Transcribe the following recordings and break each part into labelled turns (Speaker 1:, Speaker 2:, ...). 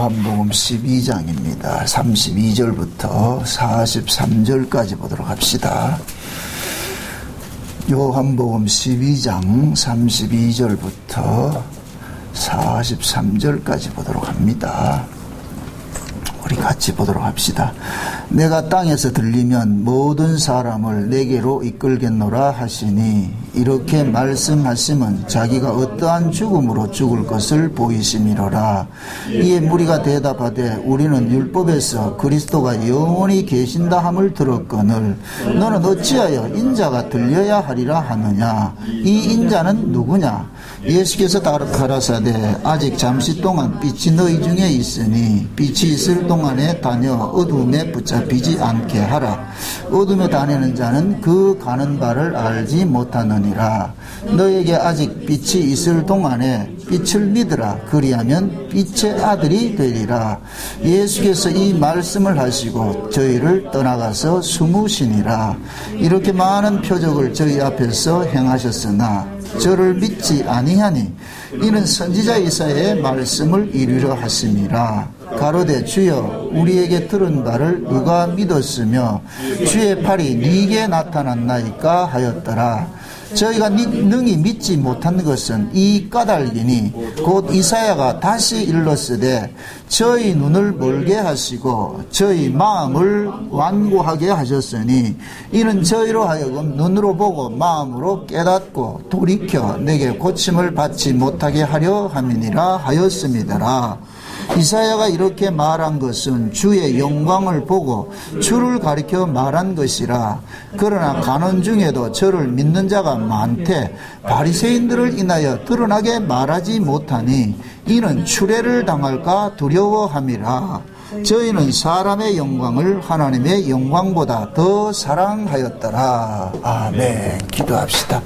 Speaker 1: 요한복음 12장입니다. 32절부터 43절까지 보도록 합시다. 요한복음 12장 32절부터 43절까지 보도록 합니다. 우리 같이 보도록 합시다. 내가 땅에서 들리면 모든 사람을 내게로 이끌겠노라 하시니 이렇게 말씀하시면 자기가 어떠한 죽음으로 죽을 것을 보이심이로라. 이에 무리가 대답하되 우리는 율법에서 그리스도가 영원히 계신다 함을 들었거늘 너는 어찌하여 인자가 들려야 하리라 하느냐. 이 인자는 누구냐. 예수께서 가라사대 아직 잠시 동안 빛이 너희 중에 있으니 빛이 있을 동안에 다녀 어둠에 붙잡히지 않게 하라. 어둠에 다니는 자는 그 가는 바를 알지 못하느니라. 너에게 아직 빛이 있을 동안에 빛을 믿으라. 그리하면 빛의 아들이 되리라. 예수께서 이 말씀을 하시고 저희를 떠나가서 숨으시니라. 이렇게 많은 표적을 저희 앞에서 행하셨으나 저를 믿지 아니하니 이는 선지자 이사야의 말씀을 이루려 하심이라. 가로되 주여 우리에게 들은 바를 누가 믿었으며 주의 팔이 네게 나타났나이까 하였더라. 저희가 능히 믿지 못한 것은 이 까닭이니 곧 이사야가 다시 일렀으되 저희 눈을 멀게 하시고 저희 마음을 완고하게 하셨으니 이는 저희로 하여금 눈으로 보고 마음으로 깨닫고 돌이켜 내게 고침을 받지 못하게 하려 함이니라 하였음이더라. 이사야가 이렇게 말한 것은 주의 영광을 보고 주를 가리켜 말한 것이라. 그러나 가는 중에도 저를 믿는 자가 많되 바리새인들을 인하여 드러나게 말하지 못하니 이는 추례를 당할까 두려워함이라. 저희는 사람의 영광을 하나님의 영광보다 더 사랑하였더라. 아멘. 기도합시다.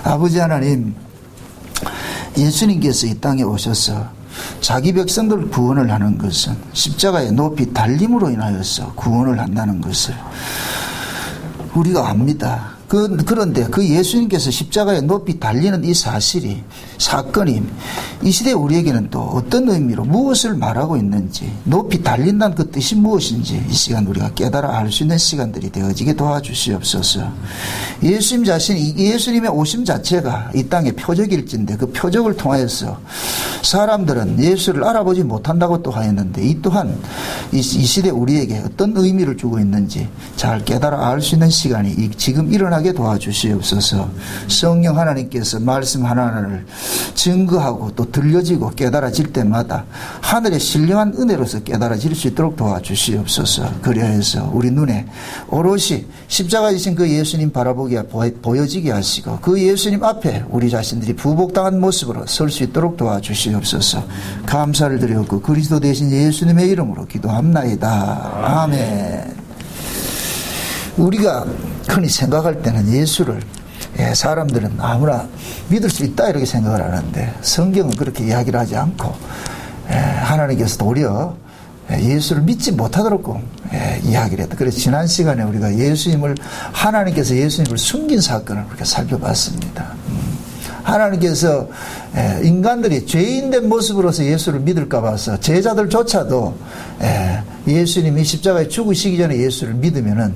Speaker 1: 아버지 하나님, 예수님께서 이 땅에 오셔서 자기 백성들 구원을 하는 것은 십자가에 높이 달림으로 인하여서 구원을 한다는 것을 우리가 압니다. 그런데 그 예수님께서 십자가에 높이 달리는 이 사건이 이 시대 우리에게는 또 어떤 의미로 무엇을 말하고 있는지, 높이 달린다는 그 뜻이 무엇인지 이 시간 우리가 깨달아 알 수 있는 시간들이 되어지게 도와주시옵소서. 예수님 자신이, 예수님의 오심 자체가 이 땅의 표적일진데 그 표적을 통하여서 사람들은 예수를 알아보지 못한다고 또 하였는데 이 또한 이 시대 우리에게 어떤 의미를 주고 있는지 잘 깨달아 알 수 있는 시간이 지금 일어나게 도와주시옵소서. 성령 하나님께서 말씀 하나하나를 증거하고 또 들려지고 깨달아질 때마다 하늘의 신령한 은혜로서 깨달아질 수 있도록 도와주시옵소서. 그리하여서 우리 눈에 오롯이 십자가 지신 그 예수님 바라보기가 보여지게 하시고 그 예수님 앞에 우리 자신들이 부복당한 모습으로 설 수 있도록 도와주시옵소서. 감사를 드렸고 그리스도 대신 예수님의 이름으로 기도합나이다. 아멘. 우리가 흔히 생각할 때는 예수를 사람들은 아무나 믿을 수 있다 이렇게 생각을 하는데 성경은 그렇게 이야기를 하지 않고 하나님께서 도리어 예수를 믿지 못하도록 이야기를 했다. 그래서 지난 시간에 우리가 하나님께서 예수님을 숨긴 사건을 그렇게 살펴봤습니다. 하나님께서 인간들이 죄인된 모습으로서 예수를 믿을까 봐서 제자들조차도 예수님이 십자가에 죽으시기 전에 예수를 믿으면은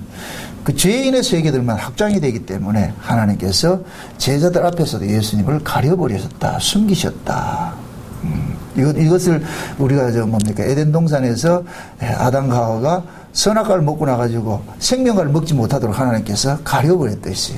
Speaker 1: 그 죄인의 세계들만 확장이 되기 때문에 하나님께서 제자들 앞에서도 예수님을 가려버리셨다, 숨기셨다. 이것을 우리가 에덴 동산에서 아담과 하와가 선악과를 먹고 나가지고 생명과를 먹지 못하도록 하나님께서 가려버렸듯이.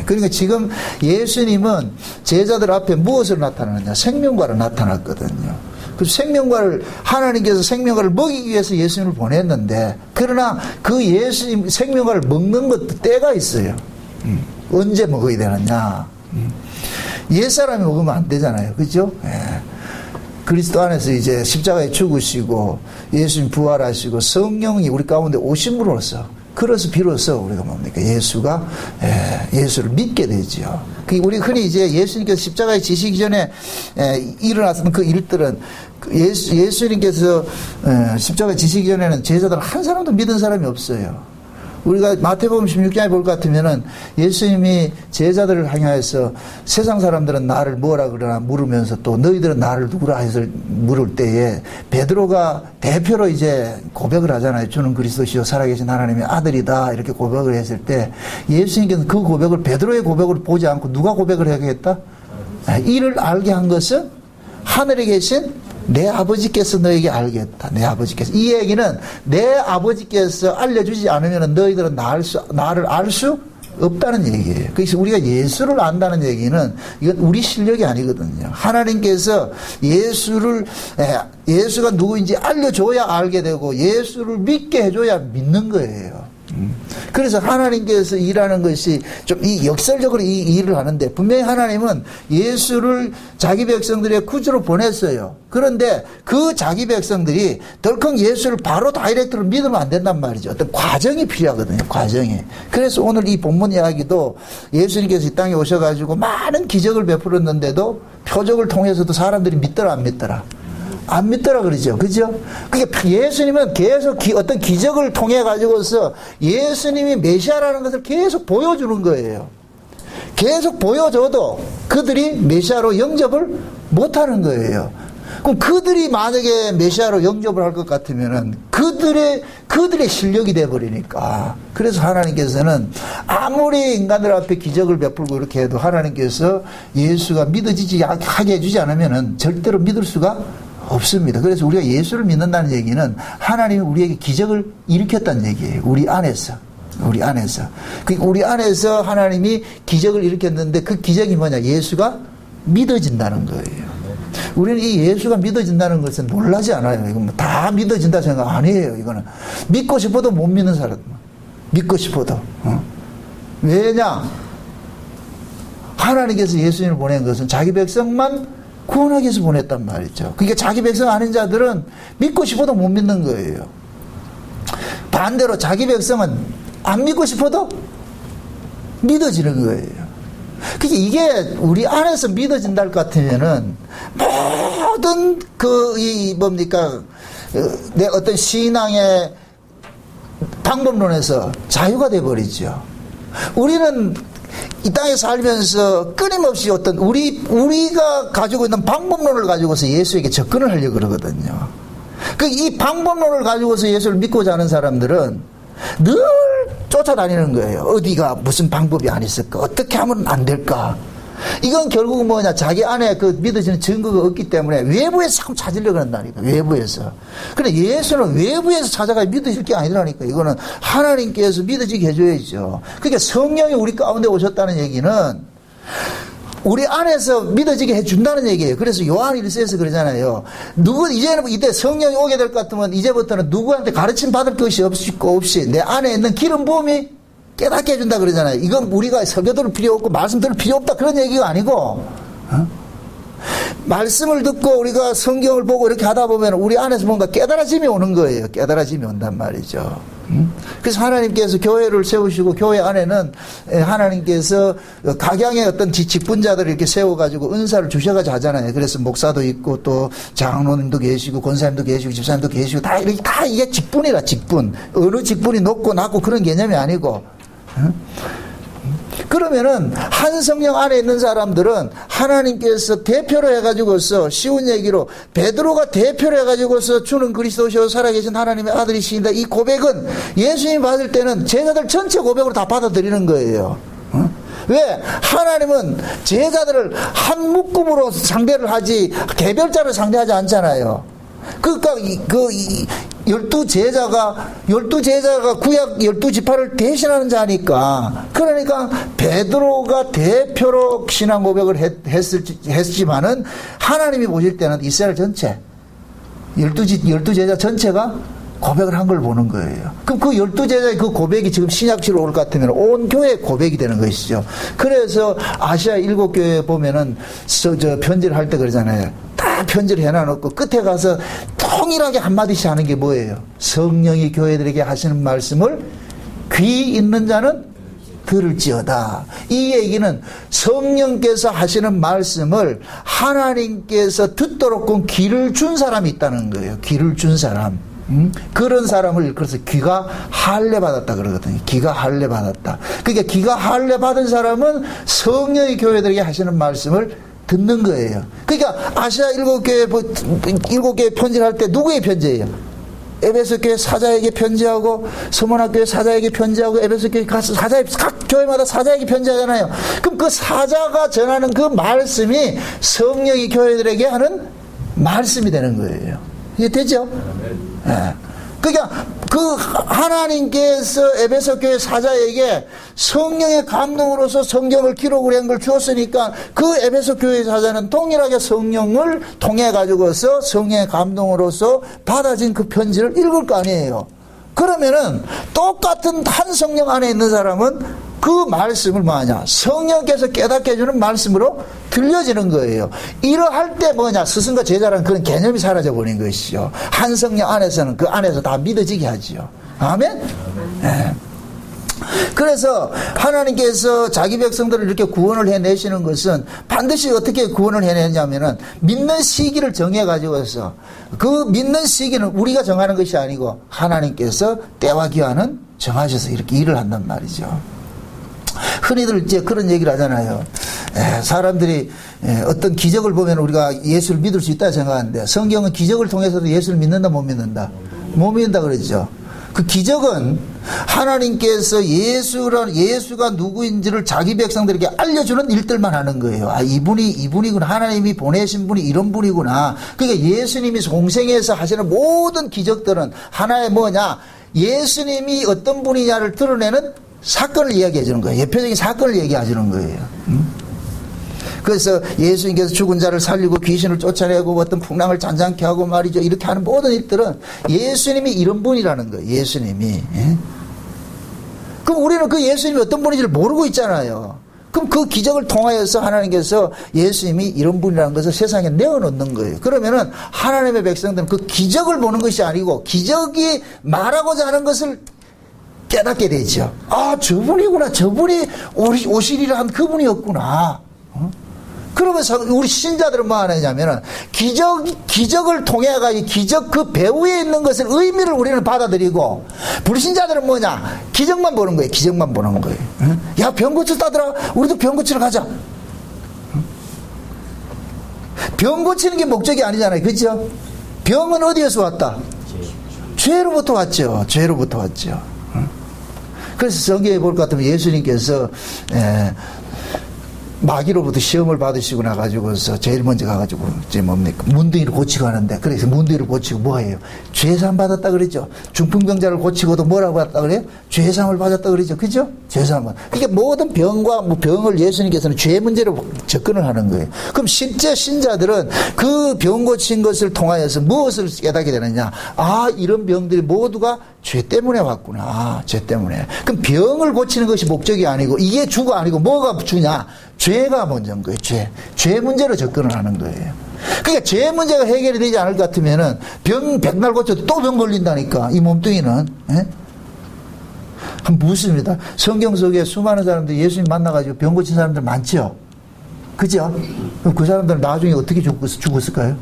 Speaker 1: 그러니까 지금 예수님은 제자들 앞에 무엇을 나타나느냐? 생명과를 나타났거든요. 그 생명과를, 하나님께서 생명과를 먹이기 위해서 예수님을 보냈는데, 그러나 그 예수님 생명과를 먹는 것도 때가 있어요. 언제 먹어야 되느냐? 옛사람이 먹으면 안 되잖아요. 그죠? 그리스도 안에서 이제 십자가에 죽으시고 예수님 부활하시고 성령이 우리 가운데 오심으로써, 그래서 비로소 우리가 예수가 예수를 믿게 되죠. 우리 흔히 이제 예수님께서 십자가에 지시기 전에 일어났던 그 일들은 예수님께서 십자가에 지시기 전에는 제자들 한 사람도 믿은 사람이 없어요. 우리가 마태복음 16장에 볼 것 같으면은 예수님이 제자들을 향하여서 세상 사람들은 나를 뭐라 그러나 물으면서 또 너희들은 나를 누구라 해서 물을 때에 베드로가 대표로 이제 고백을 하잖아요. 주는 그리스도시요 살아계신 하나님의 아들이다 이렇게 고백을 했을 때 예수님께서는 그 고백을 베드로의 고백으로 보지 않고 누가 고백을 하겠다? 이를 알게 한 것은 하늘에 계신 내 아버지께서 너에게 알겠다. 내 아버지께서. 이 얘기는 내 아버지께서 알려주지 않으면 너희들은 나를 알 수 없다는 얘기예요. 그래서 우리가 예수를 안다는 얘기는 이건 우리 실력이 아니거든요. 하나님께서 예수가 누구인지 알려줘야 알게 되고 예수를 믿게 해줘야 믿는 거예요. 그래서 하나님께서 일하는 것이 좀 이 역설적으로 이 일을 하는데 분명히 하나님은 예수를 자기 백성들의 구주로 보냈어요. 그런데 그 자기 백성들이 덜컥 예수를 바로 다이렉트로 믿으면 안 된단 말이죠. 어떤 과정이 필요하거든요. 과정이. 그래서 오늘 이 본문 이야기도 예수님께서 이 땅에 오셔가지고 많은 기적을 베풀었는데도 표적을 통해서도 사람들이 믿더라 안 믿더라? 안 믿더라 그러죠. 그죠? 그러니까 예수님은 계속 어떤 기적을 통해 가지고서 예수님이 메시아라는 것을 계속 보여주는 거예요. 계속 보여줘도 그들이 메시아로 영접을 못하는 거예요. 그럼 그들이 만약에 메시아로 영접을 할 것 같으면은 그들의 실력이 돼버리니까. 그래서 하나님께서는 아무리 인간들 앞에 기적을 베풀고 이렇게 해도 하나님께서 예수가 믿어지지 하게 해주지 않으면은 절대로 믿을 수가 없습니다. 그래서 우리가 예수를 믿는다는 얘기는 하나님이 우리에게 기적을 일으켰다는 얘기예요. 우리 안에서. 우리 안에서 하나님이 기적을 일으켰는데 그 기적이 뭐냐? 예수가 믿어진다는 거예요. 우리는 이 예수가 믿어진다는 것은 놀라지 않아요. 이건 뭐 다 믿어진다 생각 아니에요. 이거는 믿고 싶어도 못 믿는 사람. 믿고 싶어도. 왜냐? 하나님께서 예수님을 보낸 것은 자기 백성만 구원하기 위해서 보냈단 말이죠. 그러니까 자기 백성 아닌 자들은 믿고 싶어도 못 믿는 거예요. 반대로 자기 백성은 안 믿고 싶어도 믿어지는 거예요. 그러니까 이게 우리 안에서 믿어진다 할 것 같으면은 모든 내 어떤 신앙의 방법론에서 자유가 돼버리죠. 우리는 이 땅에 살면서 끊임없이 어떤 우리가 가지고 있는 방법론을 가지고서 예수에게 접근을 하려고 그러거든요. 이 방법론을 가지고서 예수를 믿고자 하는 사람들은 늘 쫓아다니는 거예요. 어디가 무슨 방법이 안 있을까? 어떻게 하면 안 될까? 이건 결국은 뭐냐? 자기 안에 그 믿어지는 증거가 없기 때문에 외부에서 자꾸 찾으려고 한다니까. 외부에서. 근데 예수는 외부에서 찾아가 믿어질 게 아니라니까. 이거는 하나님께서 믿어지게 해줘야죠. 그러니까 성령이 우리 가운데 오셨다는 얘기는 우리 안에서 믿어지게 해준다는 얘기예요. 그래서 요한 1서에서 그러잖아요. 이제는 이때 성령이 오게 될 것 같으면 이제부터는 누구한테 가르침 받을 것이 없이 내 안에 있는 기름 부음이 깨닫게 해준다 그러잖아요. 이건 우리가 설교 들을 필요 없고 말씀 들을 필요 없다 그런 얘기가 아니고 말씀을 듣고 우리가 성경을 보고 이렇게 하다 보면 우리 안에서 뭔가 깨달아짐이 오는 거예요. 깨달아짐이 온단 말이죠. 그래서 하나님께서 교회를 세우시고 교회 안에는 하나님께서 각양의 어떤 직분자들을 이렇게 세워가지고 은사를 주셔가지고 하잖아요. 그래서 목사도 있고 또 장로님도 계시고 권사님도 계시고 집사님도 계시고 다 이게 직분이라 직분. 어느 직분이 높고 낮고 그런 개념이 아니고 그러면은 한 성령 안에 있는 사람들은 하나님께서 대표로 해가지고서 쉬운 얘기로 베드로가 대표로 해가지고서 주는 그리스도시요 살아계신 하나님의 아들이시다. 이 고백은 예수님이 받을 때는 제자들 전체 고백으로 다 받아들이는 거예요. 왜? 하나님은 제자들을 한 묶음으로 상대를 하지 개별자를 상대하지 않잖아요. 그러니까 12제자가 구약 12지파를 대신하는 자니까. 그러니까 베드로가 대표로 신앙 고백을 했지만은 하나님이 보실 때는 이스라엘 전체 12제자 전체가 고백을 한 걸 보는 거예요. 그럼 그 12제자의 그 고백이 지금 신약시로 올 것 같으면 온 교회의 고백이 되는 것이죠. 그래서 아시아 7교회 보면은 편지를 할 때 그러잖아요. 다 편지를 해놔놓고 끝에 가서 통일하게 한마디씩 하는 게 뭐예요? 성령이 교회들에게 하시는 말씀을 귀 있는 자는 들을지어다. 이 얘기는 성령께서 하시는 말씀을 하나님께서 듣도록 귀를 준 사람이 있다는 거예요. 귀를 준 사람. 그런 사람을 그래서 귀가 할례 받았다 그러거든요. 귀가 할례 받았다. 그러니까 귀가 할례 받은 사람은 성령이 교회들에게 하시는 말씀을 듣는 거예요. 그러니까 아시아 일곱 교회 편지를 할 때 누구의 편지예요? 에베소 교회 사자에게 편지하고 서문학교회 사자에게 편지하고 에베소 교회 각 교회마다 사자에게 편지하잖아요. 그럼 그 사자가 전하는 그 말씀이 성령이 교회들에게 하는 말씀이 되는 거예요. 이게 되죠? 네. 그러니까 그 하나님께서 에베소 교회 사자에게 성령의 감동으로서 성경을 기록을 한 걸 주었으니까 그 에베소 교회 사자는 동일하게 성령을 통해 가지고서 성령의 감동으로서 받아진 그 편지를 읽을 거 아니에요. 그러면은 똑같은 한 성령 안에 있는 사람은 그 말씀을 뭐하냐? 성령께서 깨닫게 해주는 말씀으로 들려지는 거예요. 이러할 때 뭐냐? 스승과 제자라는 그런 개념이 사라져 버린 것이죠. 한 성령 안에서는 그 안에서 다 믿어지게 하지요. 아멘? 네. 그래서 하나님께서 자기 백성들을 이렇게 구원을 해내시는 것은 반드시 어떻게 구원을 해내냐면은 믿는 시기를 정해가지고서 그 믿는 시기는 우리가 정하는 것이 아니고 하나님께서 때와 기한은 정하셔서 이렇게 일을 한단 말이죠. 흔히들 이제 그런 얘기를 하잖아요. 사람들이 어떤 기적을 보면 우리가 예수를 믿을 수 있다 생각하는데 성경은 기적을 통해서도 예수를 믿는다 못 믿는다? 못 믿는다 그러죠. 그 기적은 하나님께서 예수가 누구인지를 자기 백성들에게 알려주는 일들만 하는 거예요. 아, 이분이구나. 하나님이 보내신 분이 이런 분이구나. 그러니까 예수님이 공생에서 하시는 모든 기적들은 하나의 뭐냐? 예수님이 어떤 분이냐를 드러내는 사건을 이야기해 주는 거예요. 예표적인 사건을 얘기해 주는 거예요. 그래서 예수님께서 죽은 자를 살리고 귀신을 쫓아내고 어떤 풍랑을 잔잔케 하고 말이죠. 이렇게 하는 모든 일들은 예수님이 이런 분이라는 거예요. 예수님이. 그럼 우리는 그 예수님이 어떤 분인지를 모르고 있잖아요. 그럼 그 기적을 통하여서 하나님께서 예수님이 이런 분이라는 것을 세상에 내어놓는 거예요. 그러면은 하나님의 백성들은 그 기적을 보는 것이 아니고 기적이 말하고자 하는 것을 깨닫게 되죠. 아, 저분이구나. 저분이 오시리라 한 그분이었구나. 그러면서 우리 신자들은 뭐 하느냐면은 기적을 통해가지고 기적 그 배후에 있는 것을 의미를 우리는 받아들이고 불신자들은 뭐냐? 기적만 보는 거예요. 기적만 보는 거예요. 야, 병 고쳤다더라. 우리도 병 고치러 가자. 병 고치는 게 목적이 아니잖아요. 그렇죠? 병은 어디에서 왔다? 죄로부터 왔죠. 죄로부터 왔죠. 그래서 성경에 볼 것 같으면 예수님께서 마귀로부터 시험을 받으시고 나가지고서 제일 먼저 가가지고 이제 뭡니까? 문둥이를 고치고 하는데 그래서 문둥이를 고치고 뭐예요? 죄사함 받았다 그랬죠. 중풍병자를 고치고도 뭐라고 받았다 그래요? 죄사함을 받았다 그랬죠. 그죠? 죄사함을. 그러니까 모든 병을 예수님께서는 죄 문제로 접근을 하는 거예요. 그럼 실제 신자들은 그 병 고친 것을 통하여서 무엇을 깨닫게 되느냐? 아, 이런 병들이 모두가 죄 때문에 왔구나. 아, 죄 때문에. 그럼 병을 고치는 것이 목적이 아니고 이게 주가 아니고 뭐가 주냐? 죄가 먼저인 거예요. 죄 문제로 접근을 하는 거예요. 그러니까 죄 문제가 해결이 되지 않을 것 같으면은 병 백날 고쳐도 또 병 걸린다니까. 이 몸뚱이는. 묻습니다. 성경 속에 수많은 사람들이 예수님 만나가지고 병 고친 사람들 많죠? 그죠? 그럼 그 사람들은 나중에 어떻게 죽었을까요?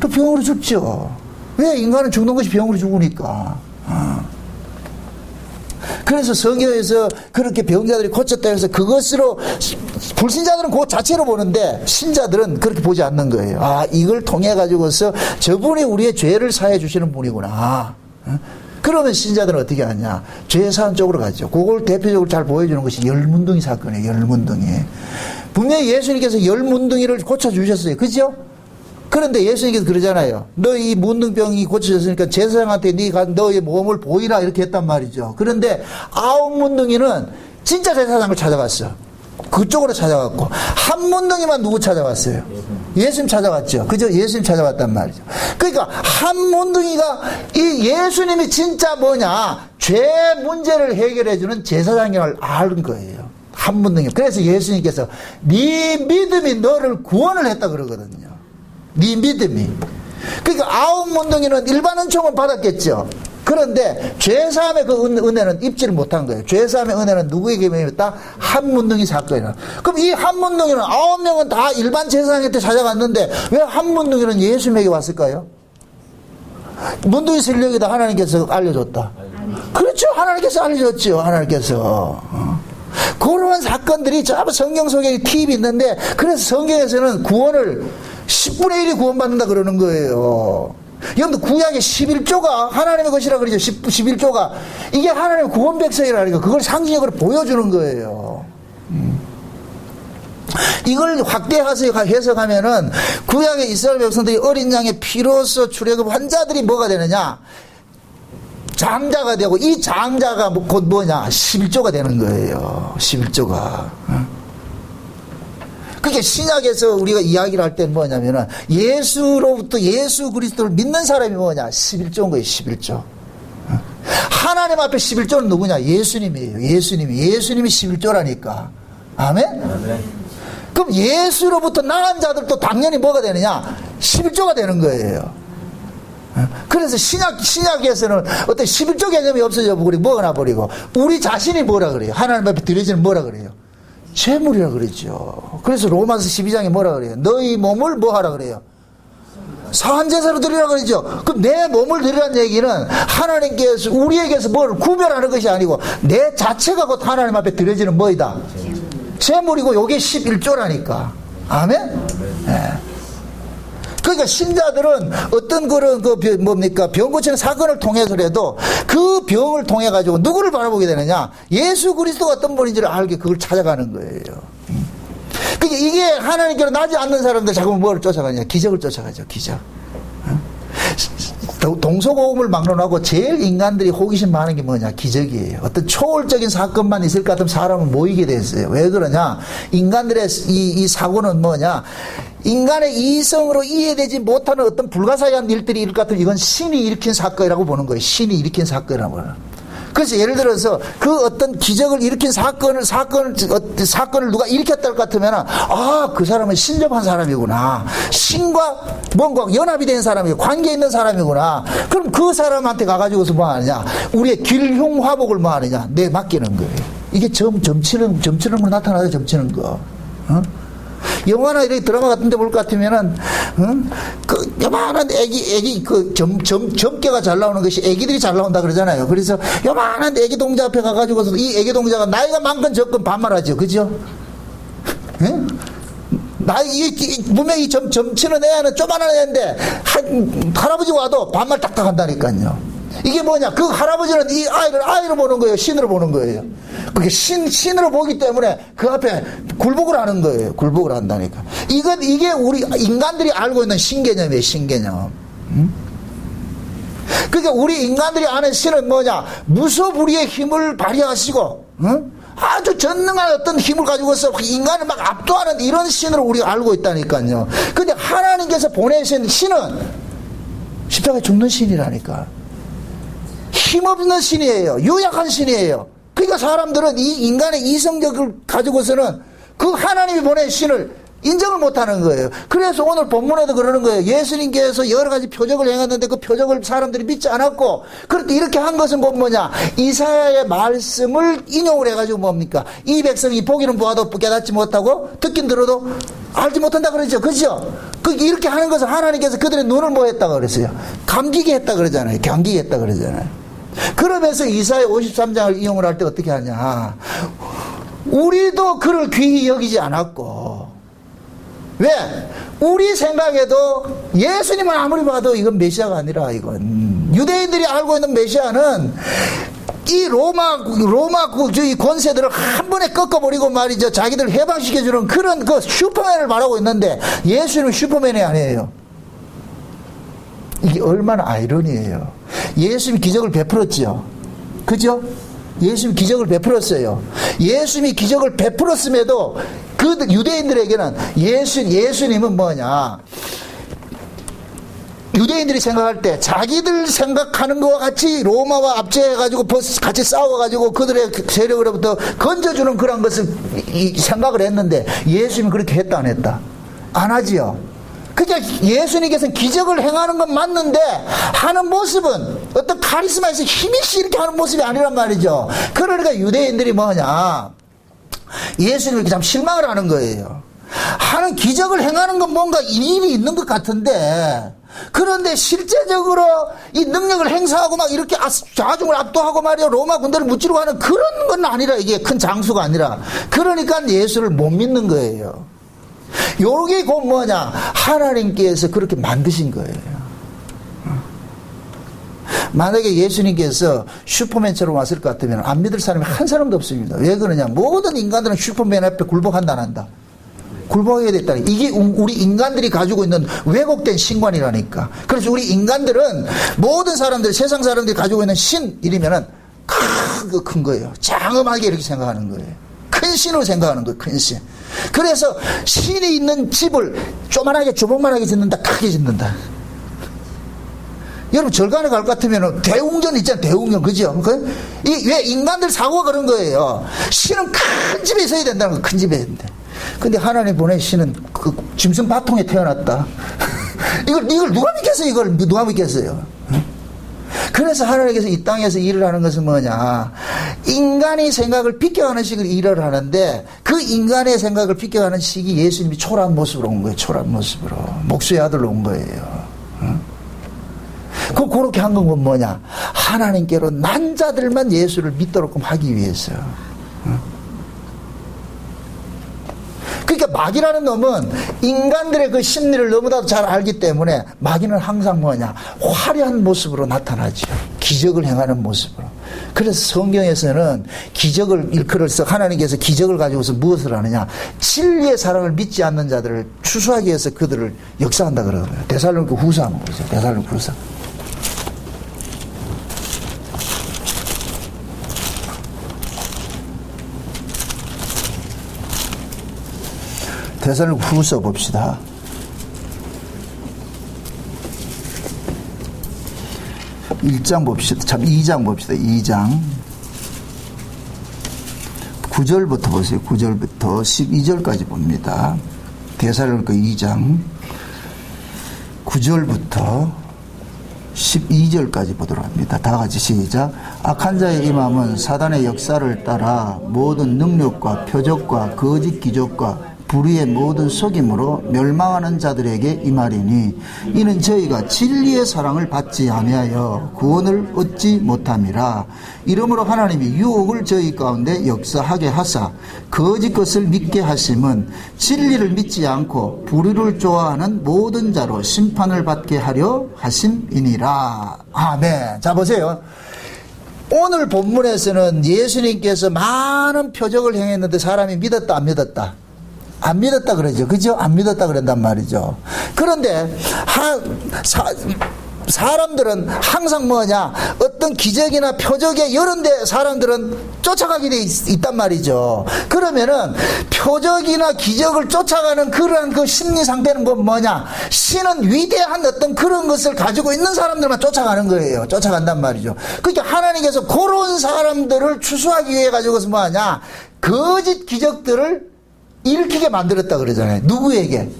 Speaker 1: 또 병으로 죽죠. 왜? 인간은 죽는 것이 병으로 죽으니까. 그래서 성경에서 그렇게 병자들이 고쳤다 해서 그것으로 불신자들은 그것 자체로 보는데 신자들은 그렇게 보지 않는 거예요. 아, 이걸 통해 가지고서 저분이 우리의 죄를 사해 주시는 분이구나. 그러면 신자들은 어떻게 하냐? 죄 사한 쪽으로 가죠. 그걸 대표적으로 잘 보여주는 것이 열문둥이 사건이에요. 열문둥이. 분명히 예수님께서 열문둥이를 고쳐주셨어요. 그죠? 그런데 예수님께서 그러잖아요. 너 이 문둥병이 고쳐졌으니까 제사장한테 네가 너의 몸을 보이라 이렇게 했단 말이죠. 그런데 9문둥이는 진짜 제사장을 찾아갔어. 그쪽으로 찾아갔고 한 문둥이만 누구 찾아갔어요? 예수님 찾아갔죠. 그죠? 예수님 찾아갔단 말이죠. 그러니까 한 문둥이가 이 예수님이 진짜 뭐냐? 죄 문제를 해결해주는 제사장을 아는 거예요. 한 문둥이. 그래서 예수님께서 네 믿음이 너를 구원을 했다 그러거든요. 네 믿음이. 그러니까 9문둥이는 일반 은총은 받았겠죠. 그런데 죄사함의 그 은혜는 입지를 못한 거예요. 죄사함의 은혜는 누구에게 임했다? 한 문둥이 사건이라. 그럼 이 한 문둥이는 9명은 다 일반 제사장한테 찾아갔는데 왜 한 문둥이는 예수님에게 왔을까요? 문둥이 설령이다 하나님께서 알려줬다. 그렇죠. 하나님께서 알려줬죠. 하나님께서. 그런 사건들이 전부 성경 속에 팁이 있는데, 그래서 성경에서는 구원을 10분의 1이 구원받는다 그러는 거예요. 여러분들 구약의 11조가 하나님의 것이라 그러죠. 11조가. 이게 하나님의 구원 백성이라니까. 그걸 상징적으로 보여주는 거예요. 이걸 확대해서 해석하면은 구약의 이스라엘 백성들이 어린 양의 피로서 출애굽한 자들이 뭐가 되느냐? 장자가 되고, 이 장자가 곧 뭐냐? 11조가 되는 거예요. 11조가. 그게 신약에서 우리가 이야기를 할 때는 뭐냐면은 예수로부터 예수 그리스도를 믿는 사람이 뭐냐? 11조인 거예요. 11조. 하나님 앞에 11조는 누구냐? 예수님이에요. 예수님이 11조라니까. 아멘? 아멘. 그럼 예수로부터 나은 자들도 당연히 뭐가 되느냐? 11조가 되는 거예요. 그래서 신약에서는 어떤 11조 개념이 없어져 버리고 뭐가 나버리고, 우리 자신이 뭐라 그래요? 하나님 앞에 드려지는 뭐라 그래요? 재물이라 그러죠. 그래서 로마서 12장에 뭐라 그래요? 너희 몸을 뭐 하라 그래요? 사한제사로 드리라 그러죠. 그럼 내 몸을 드리라는 얘기는 하나님께서 우리에게서 뭘 구별하는 것이 아니고 내 자체가 곧 하나님 앞에 드려지는 뭐이다? 재물이고, 요게 11조라니까. 아멘? 네. 그러니까 신자들은 어떤 그런 병 고치는 사건을 통해서라도 그 병을 통해 가지고 누구를 바라보게 되느냐? 예수 그리스도가 어떤 분인지를 알게 그걸 찾아가는 거예요. 그러니까 이게 하나님께로 나지 않는 사람들 자꾸 뭐를 쫓아가냐? 기적을 쫓아가죠. 기적. 동서고금을 막론하고 제일 인간들이 호기심 많은 게 뭐냐? 기적이에요. 어떤 초월적인 사건만 있을 것 같으면 사람은 모이게 됐어요. 왜 그러냐? 인간들의 이 사고는 뭐냐? 인간의 이성으로 이해되지 못하는 어떤 불가사의한 일들이 일을 것 같으면 이건 신이 일으킨 사건이라고 보는 거예요. 신이 일으킨 사건이라고 보는 거예요. 그래서 예를 들어서 그 어떤 기적을 일으킨 사건을 누가 일으켰다 할 것 같으면, 아, 그 사람은 신접한 사람이구나. 신과 뭔가 연합이 된 사람이고 관계 있는 사람이구나. 그럼 그 사람한테 가가지고서 뭐 하느냐? 우리의 길흉화복을 뭐 하느냐? 내 맡기는 거예요. 이게 점치는 거 나타나요. 점치는 거. 영화나 이런 드라마 같은 데 볼 것 같으면은, 그, 요만한 점괘가 잘 나오는 것이 애기들이 잘 나온다 그러잖아요. 그래서 요만한 애기 동자 앞에 가가지고서 이 애기 동자가 나이가 많건 적건 반말하죠. 그죠? 분명히 점치는 애는 쪼만한 애인데, 할아버지가 와도 반말 딱딱 한다니까요. 이게 뭐냐? 그 할아버지는 이 아이를 보는 거예요. 신으로 보는 거예요. 그게 신으로 보기 때문에 그 앞에 굴복을 하는 거예요. 굴복을 한다니까. 이게 우리 인간들이 알고 있는 신개념이에요. 신개념. 그러니까 우리 인간들이 아는 신은 뭐냐? 무소불위의 힘을 발휘하시고, 아주 전능한 어떤 힘을 가지고서 인간을 막 압도하는 이런 신으로 우리가 알고 있다니까요. 근데 하나님께서 보내신 신은 십자가에 죽는 신이라니까. 힘없는 신이에요. 유약한 신이에요. 그러니까 사람들은 이 인간의 이성적을 가지고서는 그 하나님이 보낸 신을 인정을 못하는 거예요. 그래서 오늘 본문에도 그러는 거예요. 예수님께서 여러 가지 표적을 행했는데 그 표적을 사람들이 믿지 않았고, 그런데 이렇게 한 것은 뭐냐? 이사야의 말씀을 인용을 해가지고 뭡니까? 이 백성이 보기는 보아도 깨닫지 못하고 듣긴 들어도 알지 못한다 그러죠. 그죠? 이렇게 하는 것은 하나님께서 그들의 눈을 뭐 했다고 그랬어요? 감기게 했다 그러잖아요. 경기게 했다 그러잖아요. 그러면서 이사야 53장을 이용을 할 때 어떻게 하냐? 우리도 그를 귀히 여기지 않았고, 왜? 우리 생각에도 예수님은 아무리 봐도 이건 메시아가 아니라, 이건 유대인들이 알고 있는 메시아는 이 로마 이 권세들을 한 번에 꺾어버리고 말이죠. 자기들 해방시켜주는 그런 그 슈퍼맨을 말하고 있는데, 예수님은 슈퍼맨이 아니에요. 이게 얼마나 아이러니예요. 예수님이 기적을 베풀었죠. 그죠? 예수님이 기적을 베풀었어요. 예수님이 기적을 베풀었음에도 그 유대인들에게는 예수님은 뭐냐? 유대인들이 생각할 때 자기들 생각하는 것과 같이 로마와 압제해가지고 같이 싸워가지고 그들의 세력으로부터 건져주는 그런 것을 생각을 했는데, 예수님이 그렇게 했다 안 했다? 안 하지요. 그러니까 예수님께서는 기적을 행하는 건 맞는데 하는 모습은 어떤 카리스마에서 힘있이 이렇게 하는 모습이 아니란 말이죠. 그러니까 유대인들이 뭐냐? 예수님을 이렇게 참 실망을 하는 거예요. 하는 기적을 행하는 건 뭔가 일이 있는 것 같은데 그런데 실제적으로 이 능력을 행사하고 막 이렇게 좌중을 압도하고 말이야 로마 군대를 무찌르고 하는 그런 건 아니라, 이게 큰 장수가 아니라. 그러니까 예수를 못 믿는 거예요. 요게 곧 뭐냐, 하나님께서 그렇게 만드신 거예요. 만약에 예수님께서 슈퍼맨처럼 왔을 것 같으면 안 믿을 사람이 한 사람도 없습니다. 왜 그러냐, 모든 인간들은 슈퍼맨 앞에 굴복한다 안 한다? 굴복해야 됐다. 이게 우리 인간들이 가지고 있는 왜곡된 신관이라니까. 그래서 우리 인간들은, 모든 사람들, 세상 사람들이 가지고 있는 신 이러면은 큰 거예요. 장엄하게 이렇게 생각하는 거예요. 큰 신으로 생각하는 거예요. 큰 신. 그래서 신이 있는 집을 조만하게 주먹만하게 짓는다, 크게 짓는다. 여러분 절간에 갈 것 같으면 대웅전 있잖아요. 대웅전, 그죠? 왜 인간들 사고가 그런 거예요. 신은 큰 집에 있어야 된다는 거. 큰 집에 있는데. 근데 하나님 보낸 신은 그 짐승 바통에 태어났다. 이걸 누가 믿겠어요? 이걸 누가 믿겠어요? 그래서 하나님께서 이 땅에서 일을 하는 것은 뭐냐, 인간의 생각을 비껴가는 식으로 일을 하는데, 그 인간의 생각을 비껴가는 식이 예수님이 초라한 모습으로 온 거예요. 초라한 모습으로 목수의 아들로 온 거예요. 그렇게 한 건 뭐냐, 하나님께로 난 자들만 예수를 믿도록 하기 위해서. 그러니까 마귀라는 놈은 인간들의 그 심리를 너무나도 잘 알기 때문에, 마귀는 항상 뭐냐, 화려한 모습으로 나타나죠. 기적을 행하는 모습으로. 그래서 성경에서는 기적을 일컬어서 하나님께서 기적을 가지고서 무엇을 하느냐, 진리의 사랑을 믿지 않는 자들을 추수하기 위해서 그들을 역사한다 그러거든요. 데살로니가 후서 한번 보세요. 데살로니가 후서. 데살로니가 후서 봅시다. 1장 봅시다. 2장 봅시다. 2장 9절부터 보세요. 9절부터 12절까지 봅니다. 데살로니가 2장 9절부터 12절까지 보도록 합니다. 다 같이 시작. 악한 자의 임함은 사단의 역사를 따라 모든 능력과 표적과 거짓 기적과 불의의 모든 속임으로 멸망하는 자들에게 임하리니, 이는 저희가 진리의 사랑을 받지 아니하여 구원을 얻지 못함이라. 이러므로 하나님이 유혹을 저희 가운데 역사하게 하사 거짓 것을 믿게 하심은 진리를 믿지 않고 불의를 좋아하는 모든 자로 심판을 받게 하려 하심이니라. 아멘. 자 보세요. 오늘 본문에서는 예수님께서 많은 표적을 행했는데 사람이 믿었다 안 믿었다? 안 믿었다 그러죠. 그죠? 안 믿었다 그런단 말이죠. 그런데 사람들은 항상 뭐냐, 어떤 기적이나 표적에 이런 데 사람들은 쫓아가게 돼 있단 말이죠. 그러면은 표적이나 기적을 쫓아가는 그러한 그 심리 상태는 뭐냐, 신은 위대한 어떤 그런 것을 가지고 있는 사람들만 쫓아가는 거예요. 쫓아간단 말이죠. 그러니까 하나님께서 그런 사람들을 추수하기 위해 가지고서 뭐하냐, 거짓 기적들을 일으키게 만들었다 그러잖아요. 누구에게?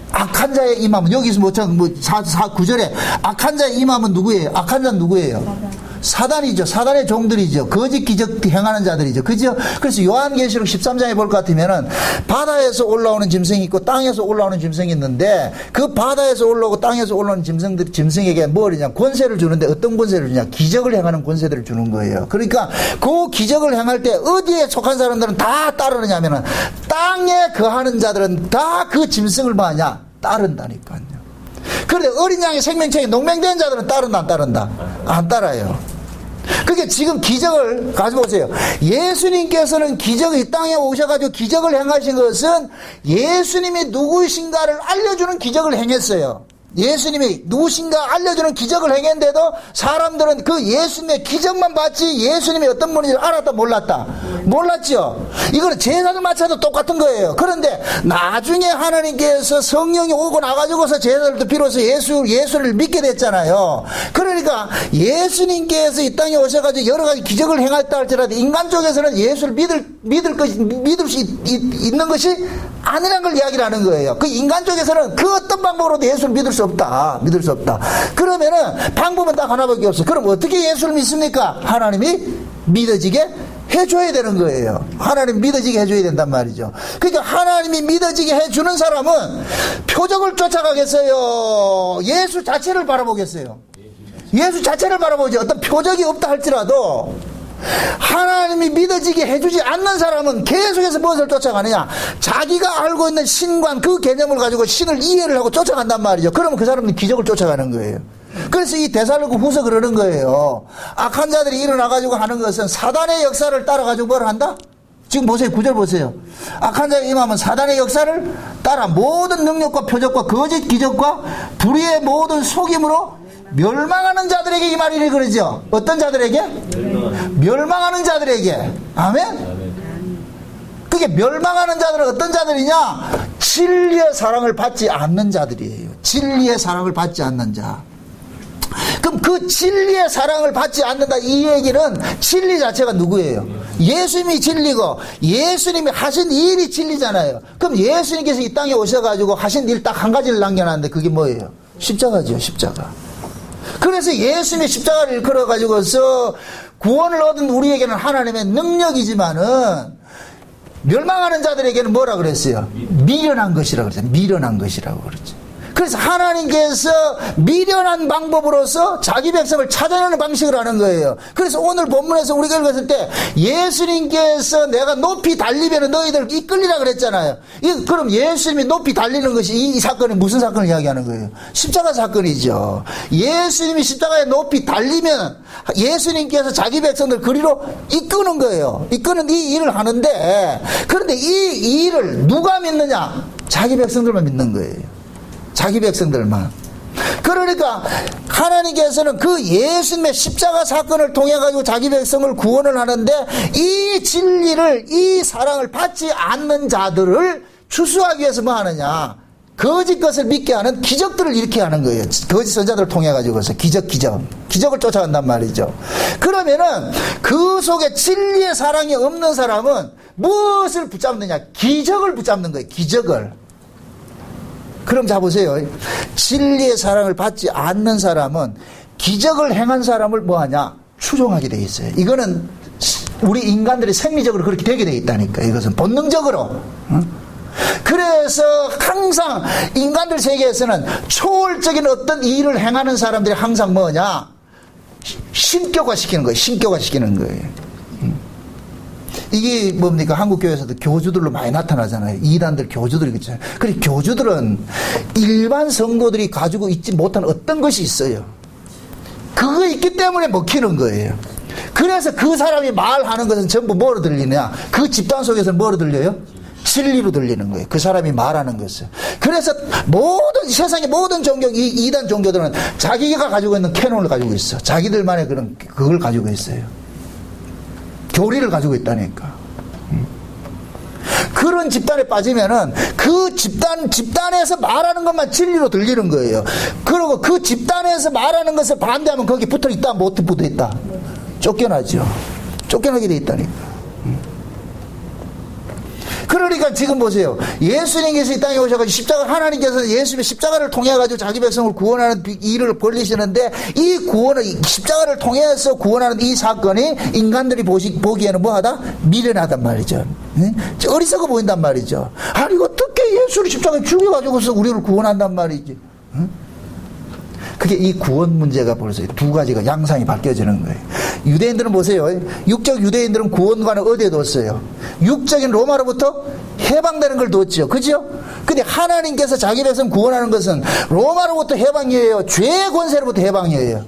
Speaker 1: 악한 자의 임함은, 여기서 9절에 악한 자의 임함은 누구예요? 악한 자는 누구예요? 사단이죠. 사단의 종들이죠. 거짓 기적 행하는 자들이죠. 그죠? 그래서 요한계시록 13장에 볼 것 같으면은 바다에서 올라오는 짐승이 있고 땅에서 올라오는 짐승이 있는데, 그 바다에서 올라오고 땅에서 올라오는 짐승에게 뭐냐, 권세를 주는데 어떤 권세를 주냐? 기적을 행하는 권세들을 주는 거예요. 그러니까 그 기적을 행할 때 어디에 속한 사람들은 다 따르느냐면은 땅에 거하는 자들은 다 그 짐승을 뭐하냐? 따른다니까요. 그런데 어린 양의 생명체에 농맹된 자들은 따른다 안 따른다? 안 따라요. 그게 지금 기적을 가지고 오세요. 예수님께서는 이 땅에 오셔가지고 기적을 행하신 것은 예수님이 누구신가를 알려주는 기적을 행했어요. 예수님이 누구신가 알려주는 기적을 행했는데도 사람들은 그 예수님의 기적만 봤지 예수님이 어떤 분인지 알았다 몰랐다? 몰랐죠. 이거는 제사를 마쳐도 똑같은 거예요. 그런데 나중에 하나님께서 성령이 오고 나가지고서 제사를 비로소 예수를 믿게 됐잖아요. 그러니까 예수님께서 이 땅에 오셔가지고 여러 가지 기적을 행했다 할지라도 인간 쪽에서는 예수를 믿을 수 있는 것이 아니라는 걸 이야기를 하는 거예요. 그 인간 쪽에서는 그 어떤 방법으로도 예수를 믿을 수 없다. 그러면은 방법은 딱 하나밖에 없어. 그럼 어떻게 예수를 믿습니까? 하나님이 믿어지게 해줘야 되는 거예요. 하나님 믿어지게 해줘야 된단 말이죠. 그러니까 하나님이 믿어지게 해주는 사람은 표적을 쫓아가겠어요? 예수 자체를 바라보겠어요? 예수 자체를 바라보지. 어떤 표적이 없다 할지라도 하나님이 믿어지게 해주지 않는 사람은 계속해서 무엇을 쫓아가느냐? 자기가 알고 있는 신관 그 개념을 가지고 신을 이해를 하고 쫓아간단 말이죠. 그러면 그 사람은 기적을 쫓아가는 거예요. 그래서 이 데살로니가 후서 그러는 거예요. 악한 자들이 일어나가지고 하는 것은 사단의 역사를 따라가지고 뭘 한다? 지금 보세요. 9절 보세요. 악한 자가 임하면 사단의 역사를 따라 모든 능력과 표적과 거짓 기적과 불의의 모든 속임으로 멸망하는 자들에게 임하리니 그러죠. 어떤 자들에게? 멸망하는 자들에게. 아멘? 그게 멸망하는 자들은 어떤 자들이냐? 진리의 사랑을 받지 않는 자들이에요. 진리의 사랑을 받지 않는 자. 그럼 그 진리의 사랑을 받지 않는다 이 얘기는 진리 자체가 누구예요? 예수님이 진리고 예수님이 하신 일이 진리잖아요. 그럼 예수님께서 이 땅에 오셔가지고 하신 일 딱 한 가지를 남겨놨는데 그게 뭐예요? 십자가죠. 십자가. 그래서 예수님이 십자가를 일컬어가지고서 구원을 얻은 우리에게는 하나님의 능력이지만은 멸망하는 자들에게는 뭐라 그랬어요? 미련한 것이라고 그랬어요. 미련한 것이라고 그랬죠. 그래서 하나님께서 미련한 방법으로서 자기 백성을 찾아내는 방식을 하는 거예요. 그래서 오늘 본문에서 우리가 읽었을 때 예수님께서 내가 높이 달리면 너희들 이끌리라 그랬잖아요. 그럼 예수님이 높이 달리는 것이 이 사건이 무슨 사건을 이야기하는 거예요? 십자가 사건이죠. 예수님이 십자가에 높이 달리면 예수님께서 자기 백성들 그리로 이끄는 거예요. 이끄는 이 일을 하는데 그런데 이 일을 누가 믿느냐? 자기 백성들만 믿는 거예요. 자기 백성들만. 그러니까 하나님께서는 그 예수님의 십자가 사건을 통해 가지고 자기 백성을 구원을 하는데 이 진리를 이 사랑을 받지 않는 자들을 추수하기 위해서 뭐 하느냐? 거짓 것을 믿게 하는 기적들을 일으키게 하는 거예요. 거짓 선자들을 통해 가지고서 기적을 쫓아간단 말이죠. 그러면은 그 속에 진리의 사랑이 없는 사람은 무엇을 붙잡느냐? 기적을 붙잡는 거예요. 기적을. 그럼 자 보세요. 진리의 사랑을 받지 않는 사람은 기적을 행한 사람을 뭐하냐? 추종하게 되어 있어요. 이거는 우리 인간들이 생리적으로 그렇게 되게 되어 있다니까. 이것은 본능적으로. 그래서 항상 인간들 세계에서는 초월적인 어떤 일을 행하는 사람들이 항상 뭐냐? 신격화시키는 거예요. 신격화시키는 거예요. 이게 뭡니까? 한국교회에서도 교주들로 많이 나타나잖아요. 이단들 교주들이 그렇잖아요. 그래, 교주들은 일반 성도들이 가지고 있지 못한 어떤 것이 있어요. 그거 있기 때문에 먹히는 거예요. 그래서 그 사람이 말하는 것은 전부 뭐로 들리냐? 그 집단 속에서는 뭐로 들려요? 진리로 들리는 거예요. 그 사람이 말하는 것을. 그래서 세상의 모든 종교, 이 이단 종교들은 자기가 가지고 있는 캐논을 가지고 있어. 자기들만의 그걸 가지고 있어요. 교리를 가지고 있다니까. 그런 집단에 빠지면은 그 집단에서 말하는 것만 진리로 들리는 거예요. 그리고 그 집단에서 말하는 것을 반대하면 거기 붙어 있다, 못 붙어 있다. 쫓겨나죠. 쫓겨나게 돼 있다니까. 그러니까 지금 보세요. 예수님께서 이 땅에 오셔가지고 하나님께서 예수님의 십자가를 통해가지고 자기 백성을 구원하는 일을 벌리시는데 이 구원을, 십자가를 통해서 구원하는 이 사건이 인간들이 보기에는 뭐하다? 미련하단 말이죠. 어리석어 보인단 말이죠. 아니, 어떻게 예수를 십자가에 죽여가지고서 우리를 구원한단 말이지. 그게 이 구원 문제가 벌써 두 가지가 양상이 바뀌어지는 거예요. 유대인들은 보세요. 육적 유대인들은 구원관을 어디에 뒀어요? 육적인 로마로부터 해방되는 걸 뒀죠. 그죠? 근데 하나님께서 자기 백성 구원하는 것은 로마로부터 해방이에요? 죄의 권세로부터 해방이에요?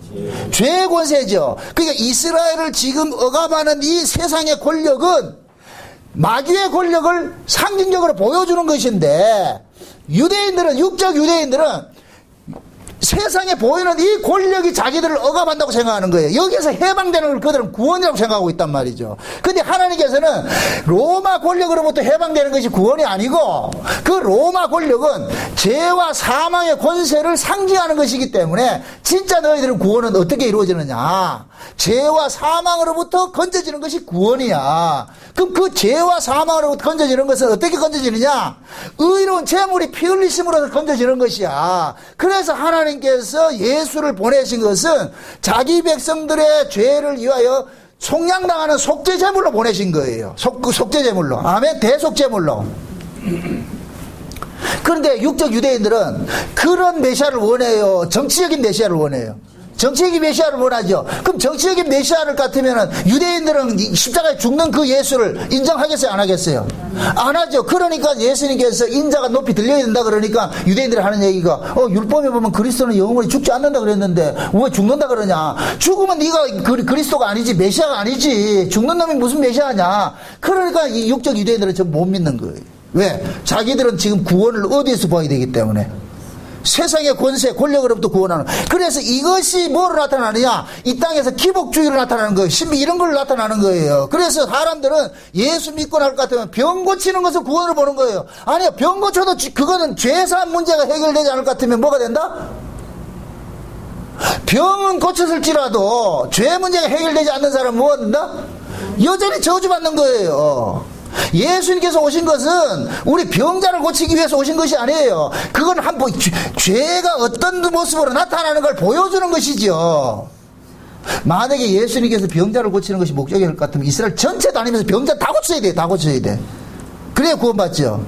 Speaker 1: 죄의 권세죠. 그러니까 이스라엘을 지금 억압하는 이 세상의 권력은 마귀의 권력을 상징적으로 보여주는 것인데 유대인들은, 육적 유대인들은 세상에 보이는 이 권력이 자기들을 억압한다고 생각하는 거예요. 여기서 해방되는 걸 그들은 구원이라고 생각하고 있단 말이죠. 근데 하나님께서는 로마 권력으로부터 해방되는 것이 구원이 아니고 그 로마 권력은 죄와 사망의 권세를 상징하는 것이기 때문에 진짜 너희들의 구원은 어떻게 이루어지느냐? 죄와 사망으로부터 건져지는 것이 구원이야. 그럼 그 죄와 사망으로부터 건져지는 것은 어떻게 건져지느냐? 의로운 제물이 피 흘리심으로서 건져지는 것이야. 그래서 하나님께서 예수를 보내신 것은 자기 백성들의 죄를 위하여 속량당하는 속죄제물로 보내신 거예요. 속죄제물로. 아멘. 대속제물로. 그런데 육적 유대인들은 그런 메시아를 원해요? 정치적인 메시아를 원해요? 정치적인 메시아를 원하죠. 그럼 정치적인 메시아를 같으면 유대인들은 십자가에 죽는 그 예수를 인정하겠어요? 안 하겠어요? 안 하죠. 그러니까 예수님께서 인자가 높이 들려야 된다 그러니까 유대인들이 하는 얘기가 율법에 보면 그리스도는 영원히 죽지 않는다 그랬는데 왜 죽는다 그러냐. 죽으면 네가 그리스도가 아니지 메시아가 아니지. 죽는 놈이 무슨 메시아냐. 그러니까 이 육적 유대인들은 좀 못 믿는 거예요. 왜? 자기들은 지금 구원을 어디에서 봐야 되기 때문에. 세상의 권세, 권력으로부터 구원하는. 그래서 이것이 뭐로 나타나느냐? 이 땅에서 기복주의로 나타나는 거예요. 신비 이런 걸로 나타나는 거예요. 그래서 사람들은 예수 믿고 날 것 같으면 병 고치는 것을 구원을 보는 거예요. 아니요, 병 고쳐도 그거는 죄사한 문제가 해결되지 않을 것 같으면 뭐가 된다? 병은 고쳤을지라도 죄 문제가 해결되지 않는 사람은 뭐가 된다? 여전히 저주받는 거예요. 예수님께서 오신 것은 우리 병자를 고치기 위해서 오신 것이 아니에요. 그건 한번 죄가 어떤 모습으로 나타나는 걸 보여주는 것이죠. 만약에 예수님께서 병자를 고치는 것이 목적일 것 같으면 이스라엘 전체 다니면서 병자 다 고쳐야 돼. 다 고쳐야 돼. 그래야 구원받죠.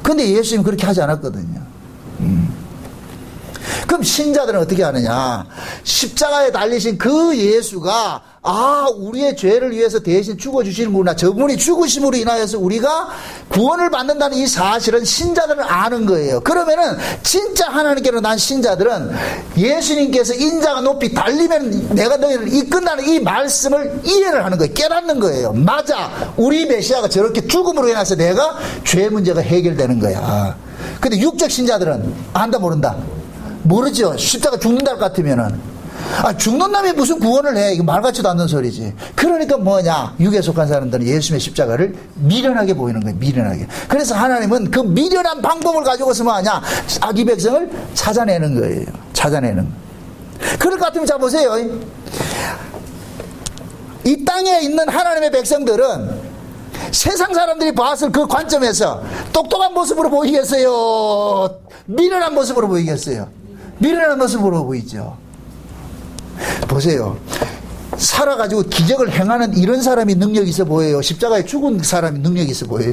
Speaker 1: 근데 예수님은 그렇게 하지 않았거든요. 그럼 신자들은 어떻게 하느냐? 십자가에 달리신 그 예수가 우리의 죄를 위해서 대신 죽어주시는구나. 저분이 죽으심으로 인하여서 우리가 구원을 받는다는 이 사실은 신자들은 아는 거예요. 그러면은 진짜 하나님께로 난 신자들은 예수님께서 인자가 높이 달리면 내가 너희를 이끈다는 이 말씀을 이해를 하는 거예요. 깨닫는 거예요. 맞아. 우리 메시아가 저렇게 죽음으로 인해서 내가 죄 문제가 해결되는 거야. 근데 육적 신자들은 안다 모른다? 모르죠. 십자가 죽는다 같으면은. 죽는 놈이 무슨 구원을 해. 이거 말 같지도 않는 소리지. 그러니까 뭐냐. 육에 속한 사람들은 예수님의 십자가를 미련하게 보이는 거예요. 미련하게. 그래서 하나님은 그 미련한 방법을 가지고서 뭐하냐. 자기 백성을 찾아내는 거예요. 찾아내는. 그럴 것 같으면 자 보세요. 이 땅에 있는 하나님의 백성들은 세상 사람들이 봤을 그 관점에서 똑똑한 모습으로 보이겠어요? 미련한 모습으로 보이겠어요? 미련한 모습으로 보이죠. 보세요. 살아가지고 기적을 행하는 이런 사람이 능력이 있어 보여요? 십자가에 죽은 사람이 능력이 있어 보여요?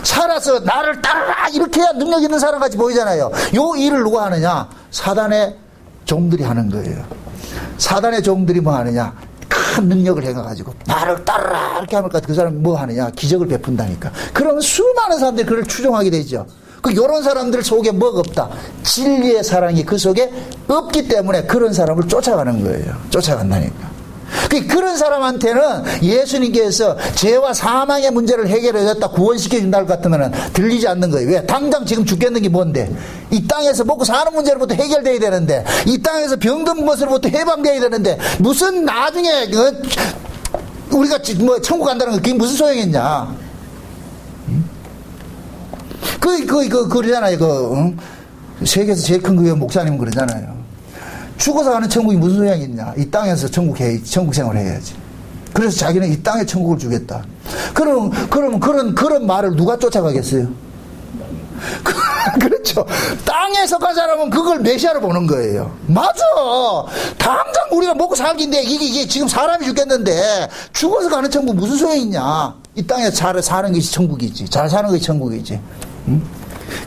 Speaker 1: 살아서 나를 따르라 이렇게 해야 능력 있는 사람같이 보이잖아요. 요 일을 누가 하느냐? 사단의 종들이 하는 거예요. 사단의 종들이 뭐 하느냐? 큰 능력을 해가지고 나를 따르라 이렇게 하면 그 사람이 뭐 하느냐? 기적을 베푼다니까. 그러면 수많은 사람들이 그를 추종하게 되죠. 요런 사람들 속에 뭐가 없다? 진리의 사랑이 그 속에 없기 때문에 그런 사람을 쫓아가는 거예요. 쫓아간다니까. 그런 사람한테는 예수님께서 죄와 사망의 문제를 해결해줬다, 구원시켜준다 할 것 같으면 들리지 않는 거예요. 왜? 당장 지금 죽겠는 게 뭔데? 이 땅에서 먹고 사는 문제로부터 해결돼야 되는데, 이 땅에서 병든 것으로부터 해방돼야 되는데, 무슨 나중에 우리가 뭐 천국 간다는 거 그게 무슨 소용이냐? 그러잖아요. 세계에서 제일 큰 그 목사님 그러잖아요. 죽어서 가는 천국이 무슨 소용이 있냐. 이 땅에서 천국 생활을 해야지. 그래서 자기는 이 땅에 천국을 주겠다. 그러면 그런 말을 누가 쫓아가겠어요? 그렇죠. 땅에 속한 사람은 그걸 메시아로 보는 거예요. 맞아. 당장 우리가 먹고 살기인데 이게 지금 사람이 죽겠는데 죽어서 가는 천국 무슨 소용이 있냐. 이 땅에 잘 사는 것이 천국이지. 잘 사는 것이 천국이지.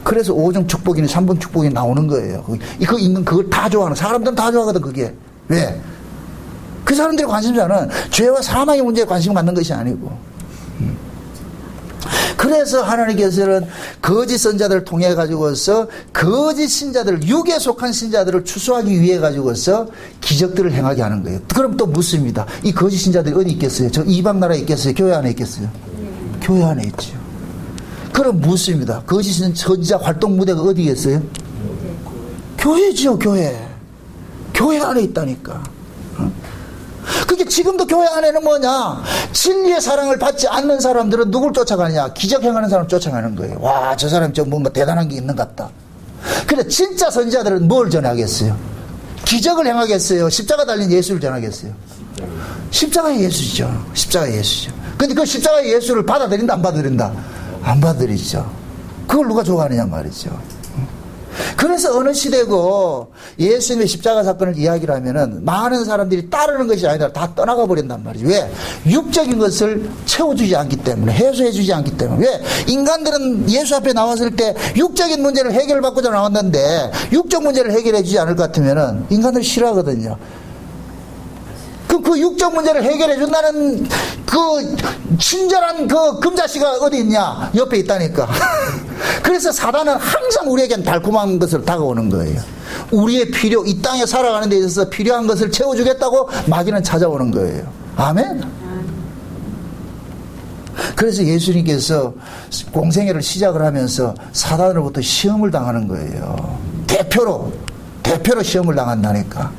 Speaker 1: 그래서 5종 축복이니 3번 축복이 나오는 거예요. 그 있는 그걸 다 좋아하는 사람들은 다 좋아하거든. 그게 왜? 그 사람들의 관심사는 죄와 사망의 문제에 관심을 갖는 것이 아니고. 그래서 하나님께서는 거짓 선자들을 통해 가지고서 거짓 신자들을, 육에 속한 신자들을 추수하기 위해 가지고서 기적들을 행하게 하는 거예요. 그럼 또 묻습니다. 이 거짓 신자들이 어디 있겠어요? 저 이방 나라에 있겠어요? 교회 안에 있겠어요? 교회 안에 있죠. 그럼 묻습니다. 거짓 선지자 활동 무대가 어디에 있어요? 교회죠, 교회. 교회 안에 있다니까. 그게 지금도 교회 안에는 뭐냐? 진리의 사랑을 받지 않는 사람들은 누굴 쫓아가느냐? 기적 행하는 사람 쫓아가는 거예요. 와, 저 사람 좀 뭔가 대단한 게 있는 것 같다. 근데 진짜 선지자들은 뭘 전하겠어요? 기적을 행하겠어요? 십자가 달린 예수를 전하겠어요? 십자가의 예수죠. 십자가의 예수죠. 근데 그 십자가의 예수를 받아들인다, 안 받아들인다? 안 받아들이죠. 그걸 누가 좋아하느냐 말이죠. 그래서 어느 시대고 예수님의 십자가 사건을 이야기를 하면은 많은 사람들이 따르는 것이 아니라 다 떠나가 버린단 말이죠. 왜? 육적인 것을 채워주지 않기 때문에, 해소해주지 않기 때문에. 왜? 인간들은 예수 앞에 나왔을 때 육적인 문제를 해결받고자 나왔는데 육적 문제를 해결해주지 않을 것 같으면은 인간들 싫어하거든요. 그 육적 문제를 해결해 준다는 그 친절한 그 금자씨가 어디 있냐? 옆에 있다니까. 그래서 사단은 항상 우리에겐 달콤한 것을 다가오는 거예요. 우리의 필요, 이 땅에 살아가는 데 있어서 필요한 것을 채워주겠다고 마귀는 찾아오는 거예요. 아멘? 그래서 예수님께서 공생애를 시작을 하면서 사단으로부터 시험을 당하는 거예요. 대표로 시험을 당한다니까.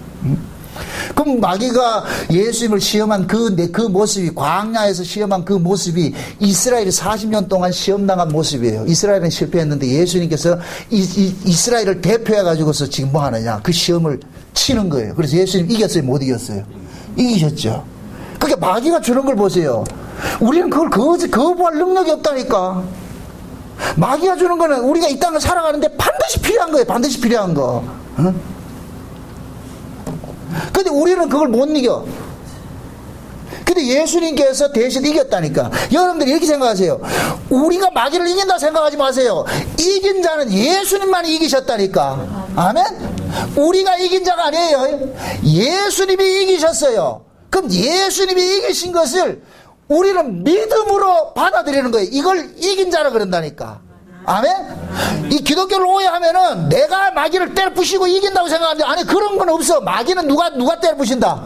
Speaker 1: 그럼 마귀가 예수님을 시험한 그 모습이, 광야에서 시험한 그 모습이 이스라엘이 40년 동안 시험당한 모습이에요. 이스라엘은 실패했는데 예수님께서 이스라엘을 대표해가지고서 지금 뭐 하느냐? 그 시험을 치는 거예요. 그래서 예수님 이겼어요? 못 이겼어요? 이기셨죠. 그러니까 마귀가 주는 걸 보세요. 우리는 그걸 거부할 능력이 없다니까. 마귀가 주는 거는 우리가 이 땅을 살아가는데 반드시 필요한 거예요. 반드시 필요한 거. 응? 근데 우리는 그걸 못 이겨. 근데 예수님께서 대신 이겼다니까. 여러분들 이렇게 생각하세요. 우리가 마귀를 이긴다 생각하지 마세요. 이긴 자는 예수님만이 이기셨다니까. 아멘? 우리가 이긴 자가 아니에요. 예수님이 이기셨어요. 그럼 예수님이 이기신 것을 우리는 믿음으로 받아들이는 거예요. 이걸 이긴 자라 그런다니까. 아멘? 이 기독교를 오해하면은 내가 마귀를 때려 부시고 이긴다고 생각하는데, 아니, 그런 건 없어. 마귀는 누가 때려 부신다?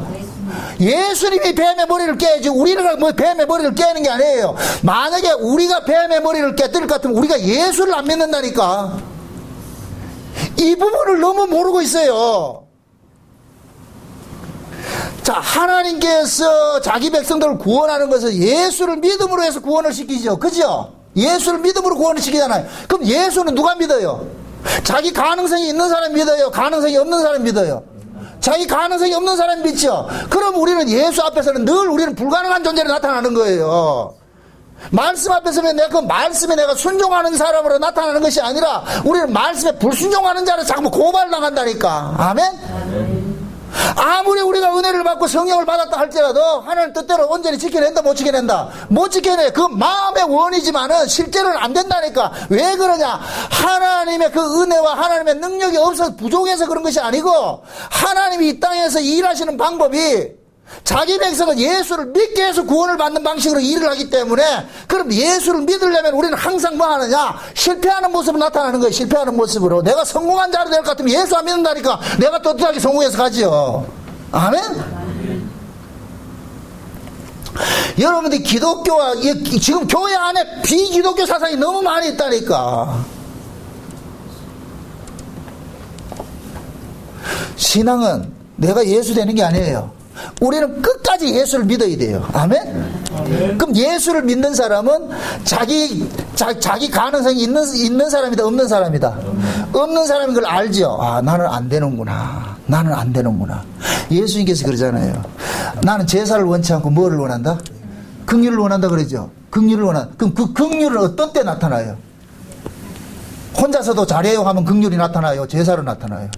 Speaker 1: 예수님이 뱀의 머리를 깨야지 우리가 뭐 뱀의 머리를 깨는 게 아니에요. 만약에 우리가 뱀의 머리를 깨뜨릴 것 같으면 우리가 예수를 안 믿는다니까. 이 부분을 너무 모르고 있어요. 자, 하나님께서 자기 백성들을 구원하는 것은 예수를 믿음으로 해서 구원을 시키죠. 그죠? 예수를 믿음으로 구원을 시키잖아요. 그럼 예수는 누가 믿어요? 자기 가능성이 있는 사람 믿어요? 가능성이 없는 사람 믿어요? 자기 가능성이 없는 사람 믿죠? 그럼 우리는 예수 앞에서는 늘 우리는 불가능한 존재로 나타나는 거예요. 말씀 앞에 서면 내가 그 말씀에 내가 순종하는 사람으로 나타나는 것이 아니라 우리는 말씀에 불순종하는 자를 자꾸 고발당한다니까. 아멘? 아무리 우리가 은혜를 받고 성령을 받았다 할지라도 하나님 뜻대로 온전히 지켜낸다 못 지켜낸다? 못 지켜내. 그 마음의 원이지만은 실제로는 안 된다니까. 왜 그러냐? 하나님의 그 은혜와 하나님의 능력이 없어서 부족해서 그런 것이 아니고 하나님이 이 땅에서 일하시는 방법이 자기 백성은 예수를 믿게 해서 구원을 받는 방식으로 일을 하기 때문에, 그럼 예수를 믿으려면 우리는 항상 뭐 하느냐? 실패하는 모습으로 나타나는 거예요. 실패하는 모습으로. 내가 성공한 자로 될 것 같으면 예수 안 믿는다니까. 내가 떳떳하게 성공해서 가지요. 아멘? 여러분들 기독교와 지금 교회 안에 비기독교 사상이 너무 많이 있다니까. 신앙은 내가 예수 되는 게 아니에요. 우리는 끝까지 예수를 믿어야 돼요. 아멘? 아멘. 그럼 예수를 믿는 사람은 자기 가능성이 있는 사람이다, 없는 사람이다? 없는 사람인 걸 알죠. 아, 나는 안 되는구나. 나는 안 되는구나. 예수님께서 그러잖아요. 나는 제사를 원치 않고 뭐를 원한다? 긍휼을 원한다 그러죠. 긍휼을 원한다. 그럼 그 긍휼은 어떤 때 나타나요? 혼자서도 잘해요 하면 긍휼이 나타나요? 제사로 나타나요?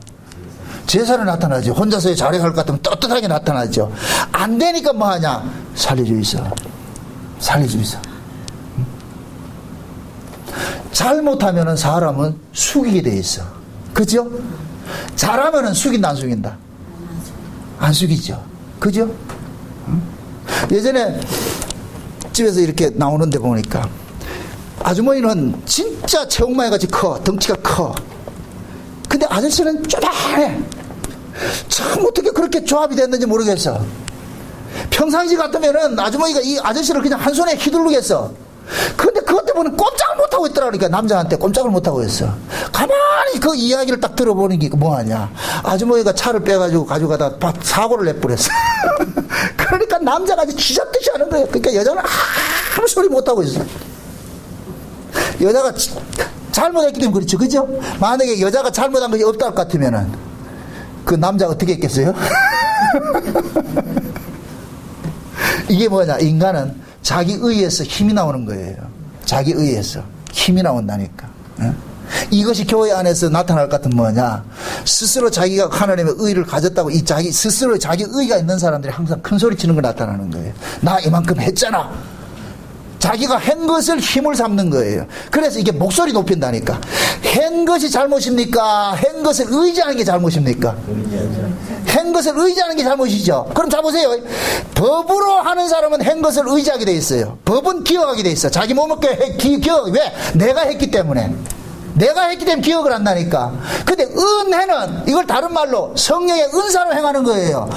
Speaker 1: 제사로 나타나죠. 혼자서 잘해야 할 것 같으면 떳떳하게 나타나죠. 안 되니까 뭐 하냐? 살려주이소. 살려주이소. 잘못하면은 사람은 숙이게 돼 있어. 그죠? 잘하면은 숙인다, 안 숙인다? 안 숙이죠. 그죠? 예전에 집에서 이렇게 나오는데 보니까 아주머니는 진짜 체육마이 같이 커. 덩치가 커. 근데 아저씨는 쪼만해. 참 어떻게 그렇게 조합이 됐는지 모르겠어. 평상시 같으면은 아주머니가 이 아저씨를 그냥 한 손에 휘두르겠어. 근데 그것 때문에 꼼짝을 못하고 있더라. 그러니까 남자한테 꼼짝을 못하고 있어. 가만히 그 이야기를 딱 들어보는 게 뭐하냐. 아주머니가 차를 빼가지고 가져가다 사고를 내버렸어. 그러니까 남자가 아주 쥐잡듯이 하는 거예요. 그러니까 여자는 아무 소리 못하고 있어. 여자가 잘못했기 때문에 그렇죠. 그죠? 만약에 여자가 잘못한 것이 없다 할 것 같으면은 그 남자가 어떻게 했겠어요? 이게 뭐냐? 인간은 자기 의에서 힘이 나오는 거예요. 자기 의에서 힘이 나온다니까. 이것이 교회 안에서 나타날 것 같은 뭐냐? 스스로 자기가 하나님의 의를 가졌다고 이 자기 스스로 자기 의가 있는 사람들이 항상 큰 소리 치는 거 나타나는 거예요. 나 이만큼 했잖아. 자기가 한 것을 힘을 삼는 거예요. 그래서 이게 목소리 높인다니까. 한 것이 잘못입니까? 한 것을 의지하는 게 잘못입니까? 한 것을 의지하는 게 잘못이죠. 그럼 자 보세요. 법으로 하는 사람은 한 것을 의지하게 돼 있어요. 법은 기억하게 돼 있어. 자기 몸을 기억. 왜? 내가 했기 때문에. 내가 했기 때문에 기억을 한다니까. 근데 은혜는 이걸 다른 말로 성령의 은사로 행하는 거예요.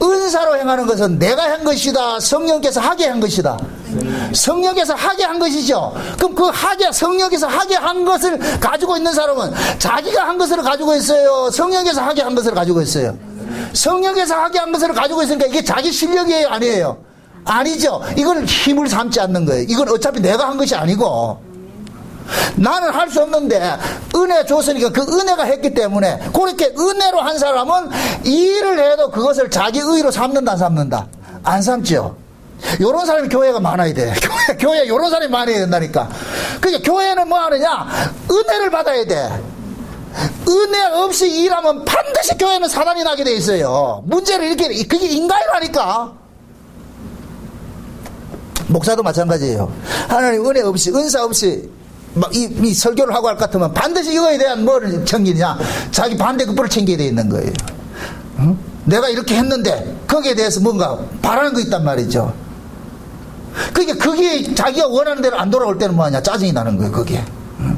Speaker 1: 은사로 행하는 것은 내가 한 것이다. 성령께서 하게 한 것이다. 성령께서 하게 한 것이죠. 그럼 그 성령께서 하게 한 것을 가지고 있는 사람은 자기가 한 것을 가지고 있어요. 성령께서 하게 한 것을 가지고 있어요. 성령께서 하게 한 것을 가지고 있으니까 이게 자기 실력이에요, 아니에요? 아니죠. 이건 힘을 삼지 않는 거예요. 이건 어차피 내가 한 것이 아니고 나는 할 수 없는데 은혜 줬으니까 그 은혜가 했기 때문에 그렇게 은혜로 한 사람은 일을 해도 그것을 자기 의로 삼는다 안 삼는다? 안 삼죠. 요런 사람이 교회가 많아야 돼. 교회 요런 사람이 많아야 된다니까. 그러니까 교회는 뭐 하느냐? 은혜를 받아야 돼. 은혜 없이 일하면 반드시 교회는 사단이 나게 돼 있어요. 문제를 이렇게 그게 인간이라니까. 목사도 마찬가지예요. 하나님 은혜 없이 은사 없이 이 설교를 하고 할 것 같으면 반드시 이거에 대한 뭐를 챙기냐? 자기 반대급부를 챙겨야 돼 있는 거예요. 응? 내가 이렇게 했는데 거기에 대해서 뭔가 바라는 거 있단 말이죠. 그러니까 그게 자기가 원하는 대로 안 돌아올 때는 뭐하냐? 짜증이 나는 거예요. 그게. 응?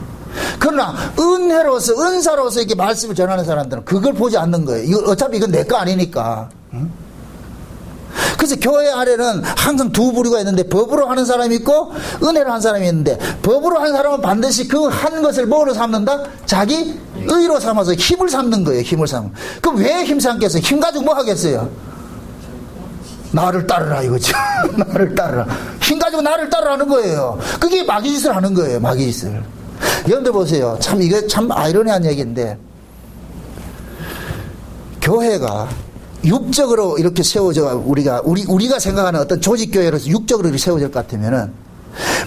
Speaker 1: 그러나 은혜로서 은사로서 이렇게 말씀을 전하는 사람들은 그걸 보지 않는 거예요. 이거 어차피 이건 내 거 아니니까. 응? 그래서 교회 안에는 항상 두 부류가 있는데 법으로 하는 사람이 있고 은혜로 하는 사람이 있는데 법으로 하는 사람은 반드시 그 한 것을 뭐로 삼는다? 자기 의로 삼아서 힘을 삼는 거예요. 힘을 삼는. 그럼 왜 힘 삼겠어요? 힘 가지고 뭐 하겠어요? 나를 따르라 이거죠. 나를 따르라. 힘 가지고 나를 따르라는 거예요. 그게 마귀짓을 하는 거예요. 마귀짓을. 여러분들 보세요. 참 이게 참 아이러니한 얘기인데 교회가 육적으로 이렇게 세워져 우리가 생각하는 어떤 조직교회로서 육적으로 이렇게 세워질 것 같으면은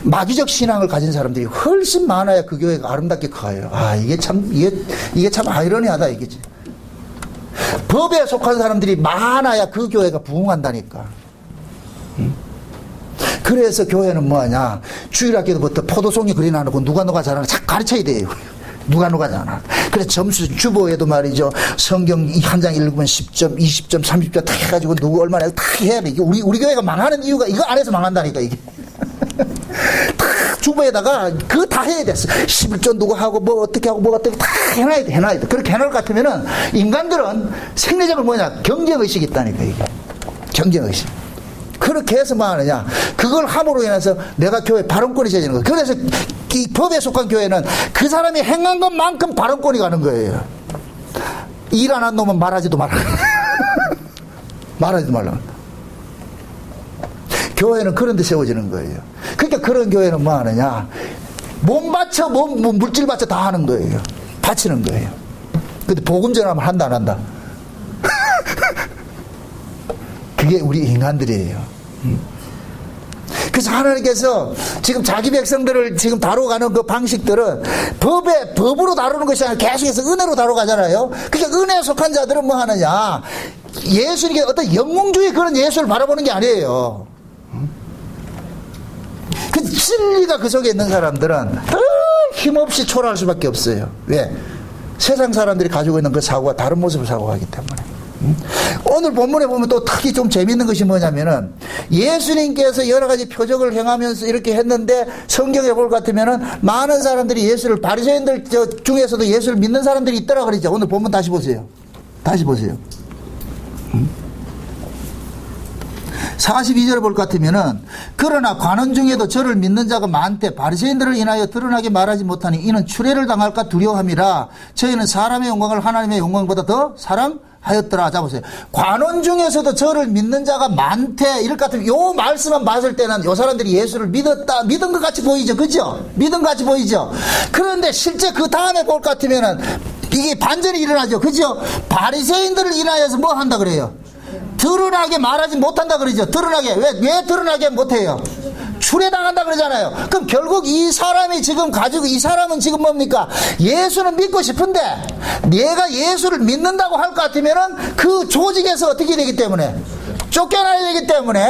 Speaker 1: 마귀적 신앙을 가진 사람들이 훨씬 많아야 그 교회가 아름답게 커요. 이게 참 아이러니하다 이게지. 법에 속한 사람들이 많아야 그 교회가 부흥한다니까. 그래서 교회는 뭐하냐? 주일학교부터 포도송이 그리 나누고 누가 잘하나 착 가르쳐야 돼요. 누가 잘하나. 그래서 점수 주보에도 말이죠. 성경 한 장 읽으면 10점, 20점, 30점 다 해가지고 누구 얼마나 다 해야 돼. 이게 우리 교회가 망하는 이유가 이거 안에서 망한다니까 이게. 다 주보에다가 그거 다 해야 됐어. 11조 누구 하고 뭐 어떻게 하고 뭐 어떻게 다 해놔야 돼. 그렇게 해놓을 것 같으면은 인간들은 생리적으로 뭐냐? 경쟁의식이 있다니까 이게. 경쟁의식. 그렇게 해서 뭐 하느냐? 그걸 함으로 인해서 내가 교회 발언권이 세지는 거예요. 그래서 이 법에 속한 교회는 그 사람이 행한 것만큼 발언권이 가는 거예요. 일 안 한 놈은 말하지도 말라. 말하지도 말라. 교회는 그런 데 세워지는 거예요. 그러니까 그런 교회는 뭐 하느냐? 몸 바쳐, 물질 바쳐 다 하는 거예요. 바치는 거예요. 근데 복음 전하면 한다 안 한다? 그게 우리 인간들이에요. 그래서 하나님께서 지금 자기 백성들을 지금 다뤄가는 그 방식들은 법으로 다루는 것이 아니라 계속해서 은혜로 다뤄가잖아요. 그러니까 은혜에 속한 자들은 뭐 하느냐? 예수님께 어떤 영웅주의 그런 예수를 바라보는 게 아니에요. 그 진리가 그 속에 있는 사람들은 힘없이 초라할 수밖에 없어요. 왜? 세상 사람들이 가지고 있는 그 사고가 다른 모습을 사고하기 때문에. 오늘 본문에 보면 또 특히 좀 재밌는 것이 뭐냐면은 예수님께서 여러 가지 표적을 행하면서 이렇게 했는데 성경에 볼 것 같으면은 많은 사람들이 예수를 바리새인들 중에서도 예수를 믿는 사람들이 있더라 그러죠. 오늘 본문 다시 보세요. 42절을 볼 것 같으면은 그러나 관원 중에도 저를 믿는 자가 많되 바리새인들을 인하여 드러나게 말하지 못하니 이는 추례를 당할까 두려워함이라 저희는 사람의 영광을 하나님의 영광보다 더 사랑하였더라. 자 보세요. 관원 중에서도 저를 믿는 자가 많대 이럴 것 같으면 요 말씀만 봤을 때는 요 사람들이 예수를 믿은 것 같이 보이죠. 그죠? 믿은 것 같이 보이죠. 그런데 실제 그 다음에 볼 것 같으면은 이게 반전이 일어나죠. 그죠? 바리새인들을 인하여서 뭐 한다 그래요? 드러나게 말하지 못한다 그러죠. 드러나게. 왜 드러나게 못해요? 출애당한다 그러잖아요. 그럼 결국 이 사람이 지금 가지고, 이 사람은 지금 뭡니까? 예수는 믿고 싶은데 내가 예수를 믿는다고 할 것 같으면은 그 조직에서 어떻게 되기 때문에 쫓겨나야 되기 때문에,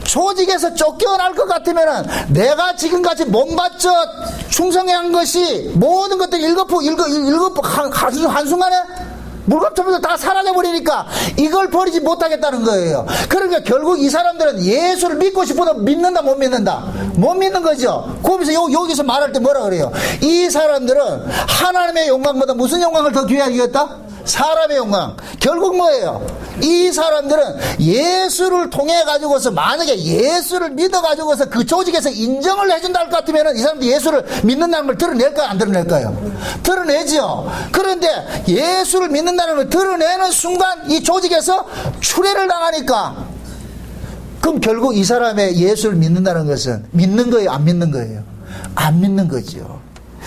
Speaker 1: 조직에서 쫓겨날 것 같으면은 내가 지금까지 몸바쳐 충성한 것이 모든 것들이 한순간에 물감처럼 다 사라져버리니까 이걸 버리지 못하겠다는 거예요. 그러니까 결국 이 사람들은 예수를 믿고 싶어도 믿는다 못 믿는다? 못 믿는 거죠. 거기서 여기서 말할 때 뭐라 그래요? 이 사람들은 하나님의 영광보다 무슨 영광을 더 귀하게 여겼다? 사람의 영광. 결국 뭐예요? 이 사람들은 예수를 통해 가지고서, 만약에 예수를 믿어 가지고서 그 조직에서 인정을 해준다 할 것 같으면 이 사람들이 예수를 믿는다는 걸 드러낼까요? 안 드러낼까요? 드러내죠. 그런데 예수를 믿는다는 걸 드러내는 순간 이 조직에서 출애를 당하니까, 그럼 결국 이 사람의 예수를 믿는다는 것은 믿는 거예요? 안 믿는 거예요? 안 믿는 거죠.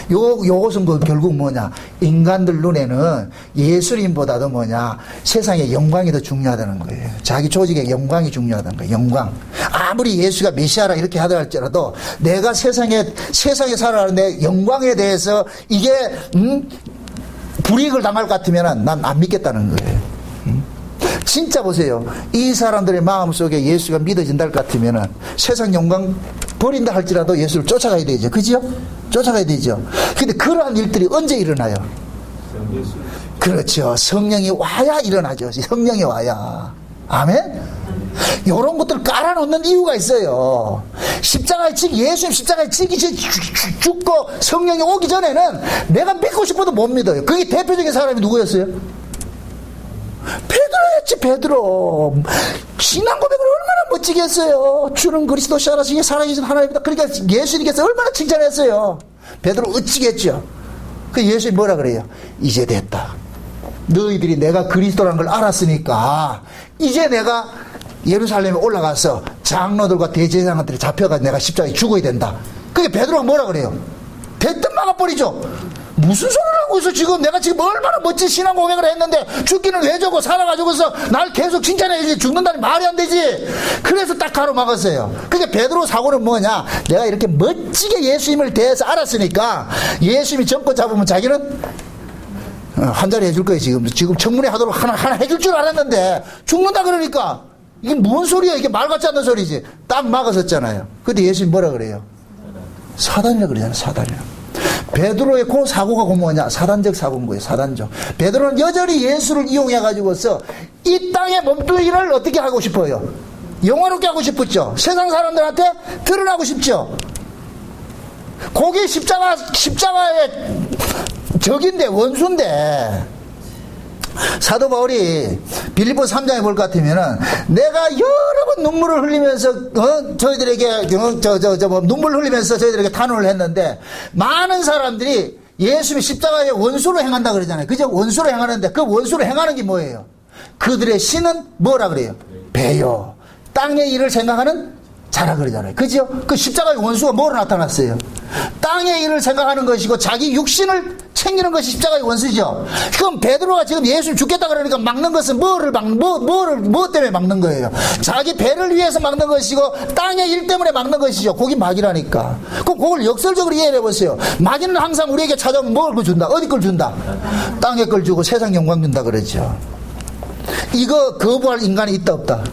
Speaker 1: 요것은 결국 뭐냐? 인간들 눈에는 예수님보다도 뭐냐? 세상의 영광이 더 중요하다는 거예요. 자기 조직의 영광이 중요하다는 거예요. 영광. 아무리 예수가 메시아라 이렇게 하더라 할지라도 내가 세상에 살아가는데 영광에 대해서 이게, 불이익을 당할 것 같으면 난 안 믿겠다는 거예요. 진짜 보세요. 이 사람들의 마음속에 예수가 믿어진다 할 것 같으면은 세상 영광 버린다 할지라도 예수를 쫓아가야 되죠. 그죠? 쫓아가야 되죠. 근데 그러한 일들이 언제 일어나요? 그렇죠. 성령이 와야 일어나죠. 성령이 와야. 아멘? 요런 것들 깔아놓는 이유가 있어요. 십자가에 예수님 십자가에 죽고 성령이 오기 전에는 내가 믿고 싶어도 못 믿어요. 그게 대표적인 사람이 누구였어요? 베드로였지. 베드로. 신앙 고백을 얼마나 멋지게 했어요. 주는 그리스도시 알아시기에 살아계신 하나님이다. 그러니까 예수님께서 얼마나 칭찬했어요. 베드로 어찌겠죠. 그 예수님이 뭐라 그래요? 이제 됐다. 너희들이 내가 그리스도라는 걸 알았으니까 이제 내가 예루살렘에 올라가서 장로들과 대제사장한테 잡혀가지고 내가 십자가에 죽어야 된다. 그게 베드로가 뭐라 그래요? 대뜸 막아버리죠. 무슨 소리를 하고 있어 지금. 내가 지금 얼마나 멋진 신앙 고백을 했는데 죽기는 왜 저고 살아가지고서 날 계속 칭찬해야지. 죽는다니 말이 안 되지. 그래서 딱 가로막았어요. 그러니까 베드로 사고는 뭐냐? 내가 이렇게 멋지게 예수님을 대해서 알았으니까 예수님이 정권 잡으면 자기는 한 자리 해줄 거예요. 지금 청문회 하도록 하나 해줄 줄 알았는데 죽는다 그러니까 이게 뭔 소리야. 이게 말 같지 않는 소리지. 딱 막았었잖아요. 근데 예수님 뭐라 그래요? 사단이라 그러잖아요. 사단이라. 베드로의 그 사고가 뭐냐? 사단적 사고인 거예요. 사단적. 베드로는 여전히 예수를 이용해가지고서 이 땅의 몸뚱이를 어떻게 하고 싶어요? 영화롭게 하고 싶었죠. 세상 사람들한테 드러나고 싶죠. 거기 십자가의 적인데, 원수인데, 사도 바울이 빌립보 3장에 볼 것 같으면은 내가 여러 번 눈물을 흘리면서 저희들에게 눈물을 흘리면서 저희들에게 탄원을 했는데, 많은 사람들이 예수님이 십자가의 원수로 행한다 그러잖아요. 그죠? 원수로 행하는데 그 원수로 행하는 게 뭐예요? 그들의 신은 뭐라 그래요? 배요. 땅의 일을 생각하는 자라 그러잖아요. 그죠? 그 십자가의 원수가 뭐로 나타났어요? 땅의 일을 생각하는 것이고 자기 육신을 챙기는 것이 십자가의 원수죠. 그럼 베드로가 지금 예수님 죽겠다 그러니까 막는 것은 뭐 때문에 막는 거예요? 자기 배를 위해서 막는 것이고 땅의 일 때문에 막는 것이죠. 거기 막이라니까. 그럼 그걸 역설적으로 이해해 보세요. 마귀는 항상 우리에게 찾아오면 뭘 준다? 어디 걸 준다? 땅의 걸 주고 세상 영광 준다 그러죠. 이거 거부할 인간이 있다 없다?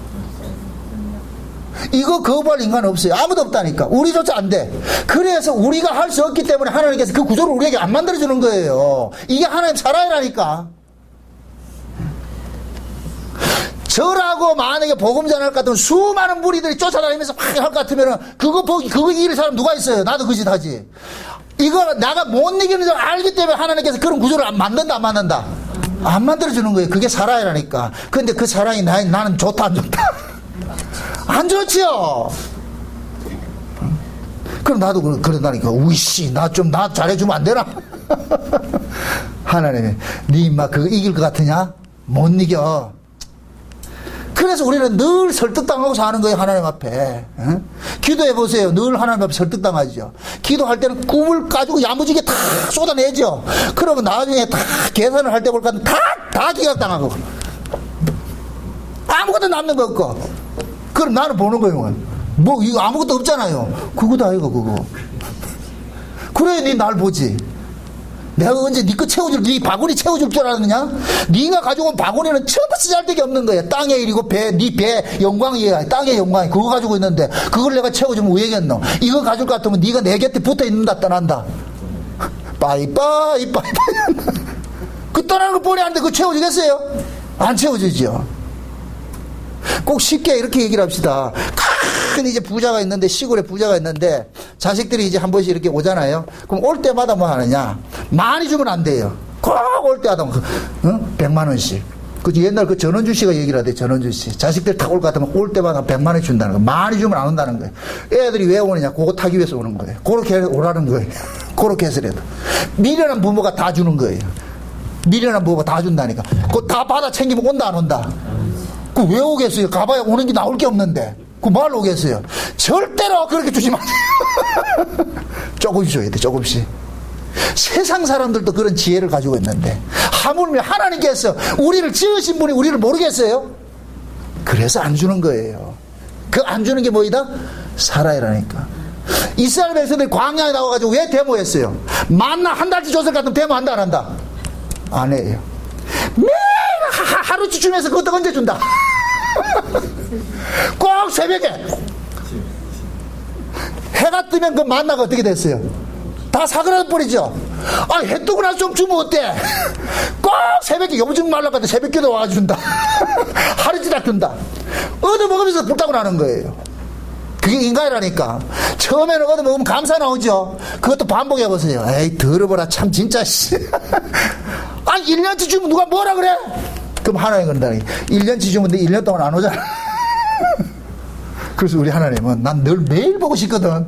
Speaker 1: 이거 거부할 인간은 없어요. 아무도 없다니까. 우리조차 안 돼. 그래서 우리가 할 수 없기 때문에 하나님께서 그 구조를 우리에게 안 만들어주는 거예요. 이게 하나님 사랑이라니까. 저라고 만약에 복음 전할 것 같으면 수많은 무리들이 쫓아다니면서 막 할 것 같으면 그거 이길 사람 누가 있어요? 나도 그 짓 하지. 이거 내가 못 이기는 줄 알기 때문에 하나님께서 그런 구조를 안 만든다 안 만든다? 안 만들어주는 거예요. 그게 사랑이라니까. 근데 그 사랑이 나는 좋다 안 좋다? 안 좋지요. 그럼 나도 그런다니까. 우이씨, 나 잘해주면 안 되나? 하나님이, 네 임마 그거 이길 것 같으냐? 못 이겨. 그래서 우리는 늘 설득당하고 사는 거예요. 하나님 앞에. 응? 기도해 보세요. 늘 하나님 앞에 설득당하죠. 기도할 때는 꿈을 가지고 야무지게 다 쏟아내죠. 그러면 나중에 다 계산을 할 때 볼까 다 기각당하고 아무것도 남는 거 없고. 그럼 나는 보는 거예요. 뭐 이거 아무것도 없잖아요. 그거다 이거 그거. 그래 니 날 보지. 내가 언제 니 거 채워줄, 니 바구니 채워줄 줄 알았느냐? 니가 가지고 온 바구니는 처음부터 쓰잘데기 없는 거야. 땅의 일이고 니 배 영광이야. 땅의 영광이 그거 가지고 있는데 그걸 내가 채워주면 왜 겠노? 이거 가질 것 같으면 니가 내 곁에 붙어 있는다 떠난다. 빠이빠이 빠이빠이. 그 떠나는 거 뻔히 하는데 그거 채워주겠어요? 안 채워주죠. 꼭 쉽게 이렇게 얘기를 합시다. 큰 이제 부자가 있는데, 시골에 부자가 있는데 자식들이 이제 한 번씩 이렇게 오잖아요. 그럼 올 때마다 뭐 하느냐? 많이 주면 안 돼요. 꼭 올 때마다 100만 원씩. 그 옛날 그 전원주 씨가 얘기를 하대. 전원주 씨 자식들 다 올 것 같으면 올 때마다 100만 원 준다는 거. 많이 주면 안 온다는 거예요. 애들이 왜 오느냐? 그거 타기 위해서 오는 거예요. 그렇게 오라는 거예요. 그렇게 해서라도 미련한 부모가 다 주는 거예요. 미련한 부모가 다 준다니까. 그거 다 받아 챙기면 온다 안 온다? 그 왜 오겠어요? 가봐야 오는 게 나올 게 없는데 그 뭘 오겠어요? 절대로 그렇게 주지 마세요. 조금씩 줘야 돼. 조금씩. 세상 사람들도 그런 지혜를 가지고 있는데 하물며 하나님께서 우리를 지으신 분이 우리를 모르겠어요? 그래서 안 주는 거예요. 그 안 주는 게 뭐이다? 사라이라니까. 이스라엘 백성들이 광야에 나와가지고 왜 데모했어요? 만나 한 달치 줬을 것 같으면 데모한다 안 한다? 안 해요. 매일 하루치 주면서 그것도 언제 준다? 꼭 새벽에 해가 뜨면 그 만나가 어떻게 됐어요? 다 사그라져 버리죠. 아, 해 뜨고 나서 좀 주면 어때? 꼭 새벽에 요즘 말라가지고 새벽기도 와가지고 준다. 하루치다 준다. 얻어먹으면서 불타고 나는 거예요. 그게 인간이라니까. 처음에는 얻어먹으면 감사 나오죠. 그것도 반복해보세요. 에이 더러워라 참 진짜. 아니 1년치 주면 누가 뭐라 그래? 그럼 하나님 그런다. 1년치 주면 내 1년 동안 안 오잖아. 그래서 우리 하나님은 난 늘 매일 보고 싶거든.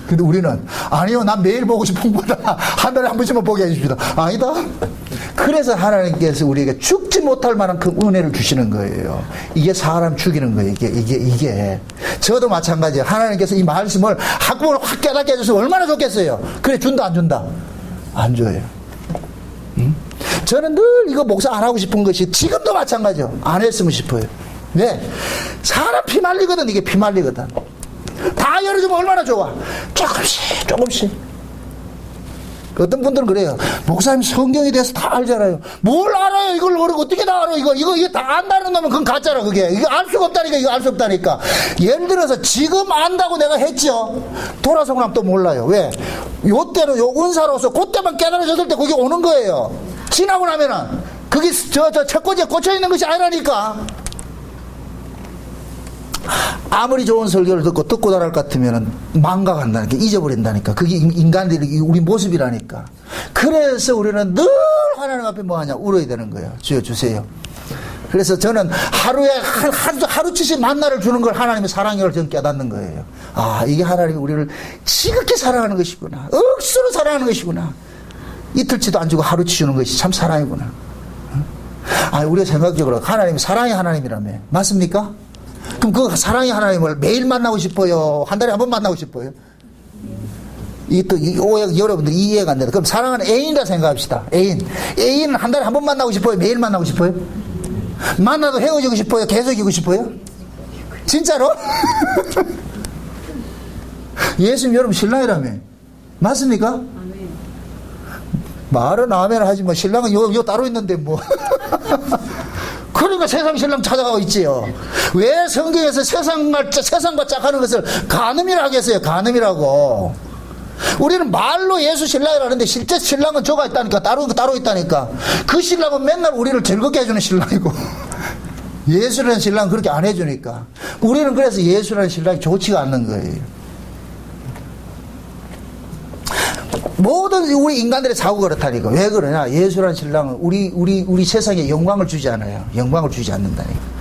Speaker 1: 근데 우리는 아니요 난 매일 보고 싶은 것보다 한 달에 한 번씩만 보게 해줍시다. 아니다. 그래서 하나님께서 우리에게 죽지 못할 만한 그 은혜를 주시는 거예요. 이게 사람 죽이는 거예요. 이게 저도 마찬가지예요. 하나님께서 이 말씀을 한꺼번에 확 깨닫게 해줘서 얼마나 좋겠어요. 그래 준다 안 준다? 안 줘요. 응? 저는 늘 이거 목사 안 하고 싶은 것이 지금도 마찬가지요. 안 했으면 싶어요. 왜? 사람 피 말리거든. 이게 피 말리거든. 다 열어주면 얼마나 좋아. 조금씩. 어떤 분들은 그래요. 목사님 성경에 대해서 다 알잖아요. 뭘 알아요? 이걸 어떻게 다 알아? 이거 다 안다는 놈은 그건 가짜라. 그게 이거 알 수가 없다니까. 이거 알 수 없다니까. 예를 들어서 지금 안다고 내가 했죠. 돌아서고 나면 또 몰라요. 왜? 요때는 요 은사로서 그때만 깨달아졌을 때 거기 오는 거예요. 지나고 나면은 그게 저 책꽂이에 꽂혀 있는 것이 아니라니까. 아무리 좋은 설교를 듣고 달할 것 같으면 망각한다니까. 잊어버린다니까. 그게 인간들이 우리 모습이라니까. 그래서 우리는 늘 하나님 앞에 뭐하냐 울어야 되는 거예요. 주여 주세요. 그래서 저는 하루에 하루치씩 만나를 주는 걸 하나님의 사랑을 저는 깨닫는 거예요. 아, 이게 하나님이 우리를 지극히 사랑하는 것이구나. 억수로 사랑하는 것이구나. 이틀치도 안 주고 하루치 주는 것이 참 사랑이구나. 아, 우리가 생각적으로 하나님이 사랑의 하나님이라며. 맞습니까? 그럼 그 사랑의 하나님을 매일 만나고 싶어요? 한 달에 한 번 만나고 싶어요? 이게 또 여러분들 이해가 안 된다. 그럼 사랑하는 애인이라 생각합시다. 애인은 한 달에 한 번 만나고 싶어요? 매일 만나고 싶어요? 만나도 헤어지고 싶어요? 계속이고 싶어요? 진짜로? 예수님 여러분 신랑이라며. 맞습니까? 말은 아멘 하지 뭐 신랑은 요 따로 있는데 뭐. 그러니까 세상 신랑 찾아가고 있지요. 왜 성경에서 세상과 짝하는 것을 간음이라 하겠어요? 간음이라고. 우리는 말로 예수 신랑이라는데 실제 신랑은 저가 있다니까. 따로 있다니까. 그 신랑은 맨날 우리를 즐겁게 해주는 신랑이고 예수라는 신랑은 그렇게 안 해주니까 우리는 그래서 예수라는 신랑이 좋지가 않는 거예요. 모든 우리 인간들의 사고가 그렇다니까. 왜 그러냐? 예수라는 신랑은 우리 세상에 영광을 주지 않아요. 영광을 주지 않는다니까.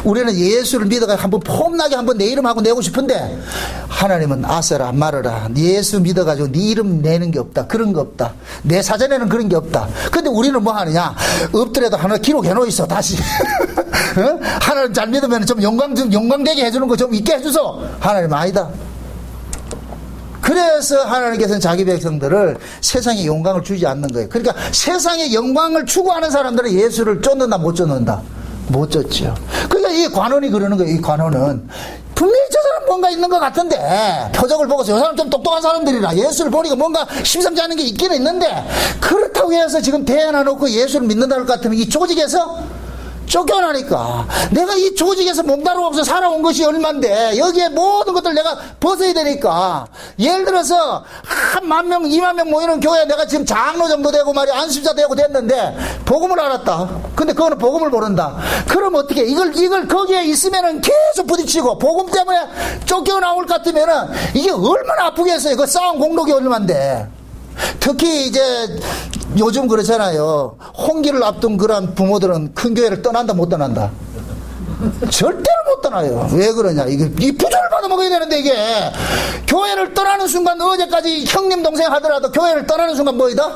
Speaker 1: 우리는 예수를 믿어가 한번 폼나게 한번 내 이름하고 내고 싶은데 하나님은 아서라 말어라. 예수 믿어가지고 네 이름 내는 게 없다. 그런 거 없다. 내 사전에는 그런 게 없다. 근데 우리는 뭐 하느냐? 없더라도 하나 기록해 놓어 있어. 다시. 어? 하나님 잘 믿으면 좀 영광되게 해주는 거 좀 있게 해주소. 하나님 아니다. 그래서 하나님께서는 자기 백성들을 세상에 영광을 주지 않는 거예요. 그러니까 세상에 영광을 추구하는 사람들은 예수를 쫓는다 못 쫓는다? 못 쫓죠. 그러니까 이 관원이 그러는 거예요. 이 관원은 분명히 저 사람 뭔가 있는 것 같은데, 표적을 보고서 저 사람 좀 똑똑한 사람들이라 예수를 보니까 뭔가 심상치 않은 게 있기는 있는데, 그렇다고 해서 지금 대안해 놓고 예수를 믿는다 할 것 같으면 이 조직에서 쫓겨나니까, 내가 이 조직에서 몸다루면서 살아온 것이 얼만데 여기에 모든 것들 내가 벗어야 되니까, 예를 들어서 한 10,000명 20,000명 모이는 교회에 내가 지금 장로 정도 되고 말이야, 안수자 되고 됐는데 복음을 알았다. 근데 그거는 복음을 모른다. 그럼 어떻게 이걸 거기에 있으면은 계속 부딪히고 복음 때문에 쫓겨나올 것 같으면은 이게 얼마나 아프겠어요. 그 싸움 공덕이 얼만데. 특히 이제 요즘 그렇잖아요. 홍기를 앞둔 그런 부모들은 큰 교회를 떠난다 못 떠난다? 절대로 못 떠나요. 왜 그러냐, 이 부조를 받아먹어야 되는데, 이게 교회를 떠나는 순간, 어제까지 형님 동생 하더라도 교회를 떠나는 순간 뭐이다?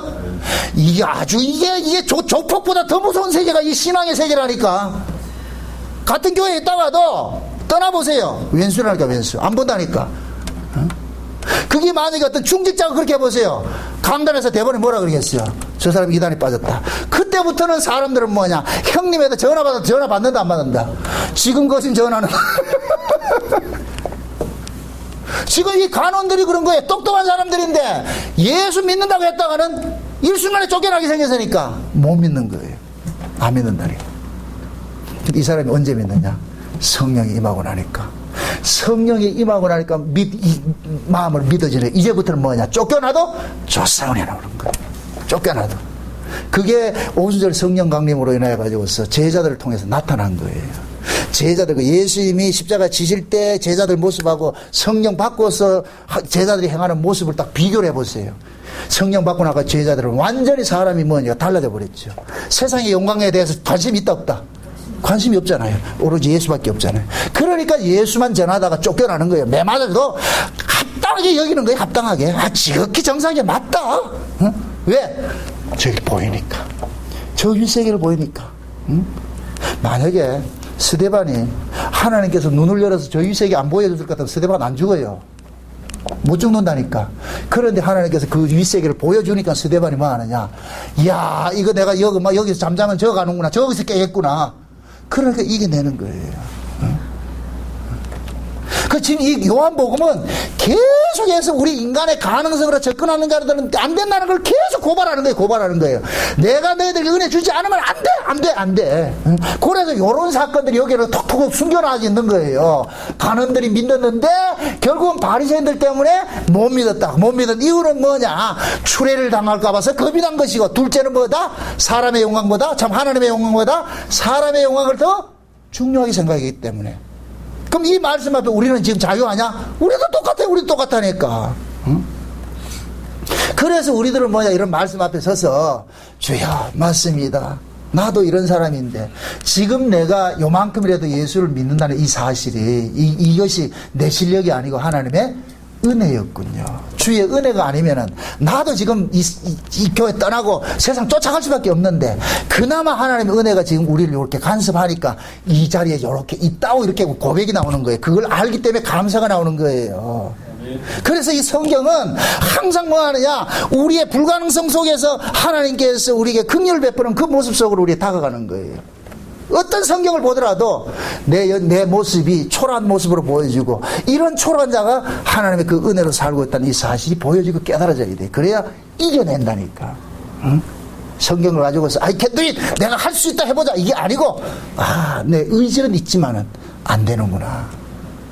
Speaker 1: 이게 아주 이게 조폭보다 더 무서운 세계가 이 신앙의 세계라니까. 같은 교회에 있다가도 떠나보세요. 왼수라니까, 왼수. 안 본다니까. 그게 만약에 어떤 중직자가 그렇게 해보세요. 강단에서 대본에 뭐라 그러겠어요? 저 사람 이단에 빠졌다. 그때부터는 사람들은 뭐냐, 형님에도 전화 받아도 전화 받는다 안 받는다? 지금 거신 전화는 지금 이 간원들이 그런 거예요. 똑똑한 사람들인데 예수 믿는다고 했다가는 일순간에 쫓겨나게 생겼으니까 못 믿는 거예요. 안 믿는다니. 이 사람이 언제 믿느냐? 성령이 임하고 나니까. 성령이 임하고 나니까 마음을 믿어지네. 이제부터는 뭐냐? 쫓겨나도 조상을 해나오는 거예요. 쫓겨나도. 그게 오순절 성령 강림으로 인하여 가지고서 제자들을 통해서 나타난 거예요. 제자들, 예수님이 십자가 지실 때 제자들 모습하고 성령 받고서 제자들이 행하는 모습을 딱 비교를 해보세요. 성령 받고 나가 제자들은 완전히 사람이 뭐냐 달라져 버렸죠. 세상의 영광에 대해서 관심이 있다 없다? 관심이 없잖아요. 오로지 예수밖에 없잖아요. 그러니까 예수만 전하다가 쫓겨나는 거예요. 매마들도 합당하게 여기는 거예요. 합당하게. 지극히 정상에 맞다. 응? 왜? 저기 보이니까. 저 윗세계를 보이니까. 응? 만약에 스데반이 하나님께서 눈을 열어서 저 윗세계 안 보여줄 것 같으면 스데반 안 죽어요. 못 죽는다니까. 그런데 하나님께서 그 윗세계를 보여주니까 스데반이 뭐 하느냐. 이야, 이거 내가 여기서 잠자면 저거 가는구나. 저기서 깨겠구나. 그러니까 이겨내는 거예요. 그 지금 이 요한복음은 계속해서 우리 인간의 가능성으로 접근하는 자들은 안 된다는 걸 계속 고발하는 거예요. 내가 너희들 은혜 주지 않으면 안 돼. 그래서 이런 사건들이 여기를 톡톡 숨겨놔져 있는 거예요. 간원들이 믿었는데 결국은 바리새인들 때문에 못 믿은 이유는 뭐냐? 추례를 당할까 봐서 겁이 난 것이고, 둘째는 뭐다? 사람의 영광보다, 참 하나님의 영광보다 사람의 영광을 더 중요하게 생각하기 때문에. 그럼 이 말씀 앞에 우리는 지금 자유하냐? 우리도 똑같다니까. 응? 그래서 우리들은 뭐냐, 이런 말씀 앞에 서서 주여 맞습니다. 나도 이런 사람인데 지금 내가 요만큼이라도 예수를 믿는다는 이 사실이 이것이 내 실력이 아니고 하나님의 은혜였군요. 주의 은혜가 아니면은 나도 지금 이 교회 떠나고 세상 쫓아갈 수밖에 없는데, 그나마 하나님의 은혜가 지금 우리를 이렇게 간섭하니까 이 자리에 이렇게 있다고 이렇게 고백이 나오는 거예요. 그걸 알기 때문에 감사가 나오는 거예요. 그래서 이 성경은 항상 뭐 하느냐, 우리의 불가능성 속에서 하나님께서 우리에게 긍휼을 베푸는 그 모습 속으로 우리에 다가가는 거예요. 어떤 성경을 보더라도 내 모습이 초라한 모습으로 보여지고, 이런 초라한 자가 하나님의 그 은혜로 살고 있다는 이 사실이 보여지고 깨달아져야 돼. 그래야 이겨낸다니까. 응? 성경을 가지고서 I can do it, 내가 할 수 있다 해보자, 이게 아니고, 내 의지는 있지만은 안 되는구나.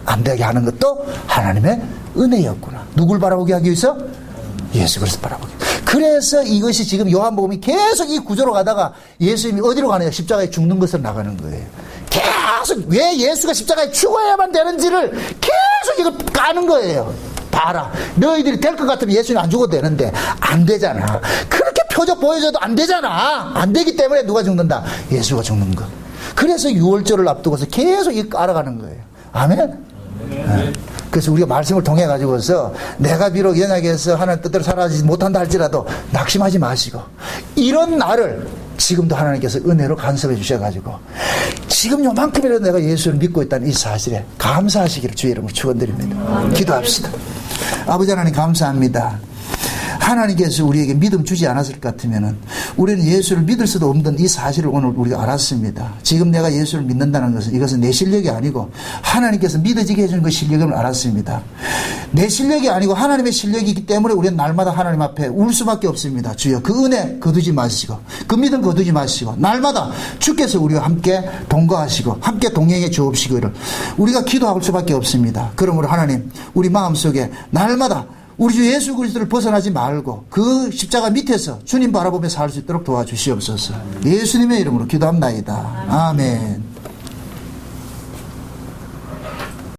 Speaker 1: 안 되게 하는 것도 하나님의 은혜였구나. 누굴 바라보게 하기 위해서? 예수 그리스도 바라보게. 그래서 이것이 지금 요한복음이 계속 이 구조로 가다가 예수님이 어디로 가느냐? 십자가에 죽는 것으로 나가는 거예요. 계속 왜 예수가 십자가에 죽어야만 되는지를 계속 이거 까는 거예요. 봐라, 너희들이 될 것 같으면 예수님 안 죽어도 되는데 안 되잖아. 그렇게 표적 보여줘도 안 되잖아. 안 되기 때문에 누가 죽는다? 예수가 죽는 거. 그래서 6월절을 앞두고서 계속 이 깔아가는 거예요. 아멘? 네. 그래서 우리가 말씀을 통해 가지고서 내가 비록 연약해서 하나님 뜻대로 살아가지 못한다 할지라도 낙심하지 마시고, 이런 나를 지금도 하나님께서 은혜로 간섭해 주셔가지고 지금 요만큼이라도 내가 예수를 믿고 있다는 이 사실에 감사하시기를 주의 이름으로 축원드립니다. 기도합시다. 아버지 하나님 감사합니다. 하나님께서 우리에게 믿음 주지 않았을 것 같으면은 우리는 예수를 믿을 수도 없는 이 사실을 오늘 우리가 알았습니다. 지금 내가 예수를 믿는다는 것은 이것은 내 실력이 아니고 하나님께서 믿어지게 해주는 그 실력을 알았습니다. 내 실력이 아니고 하나님의 실력이기 때문에 우리는 날마다 하나님 앞에 울 수밖에 없습니다. 주여 그 은혜 거두지 마시고 그 믿음 거두지 마시고 날마다 주께서 우리와 함께 동거하시고 함께 동행해 주옵시기를 우리가 기도할 수밖에 없습니다. 그러므로 하나님 우리 마음속에 날마다 우리 주 예수 그리스도를 벗어나지 말고 그 십자가 밑에서 주님 바라보며 살 수 있도록 도와주시옵소서. 예수님의 이름으로 기도합나이다. 아멘.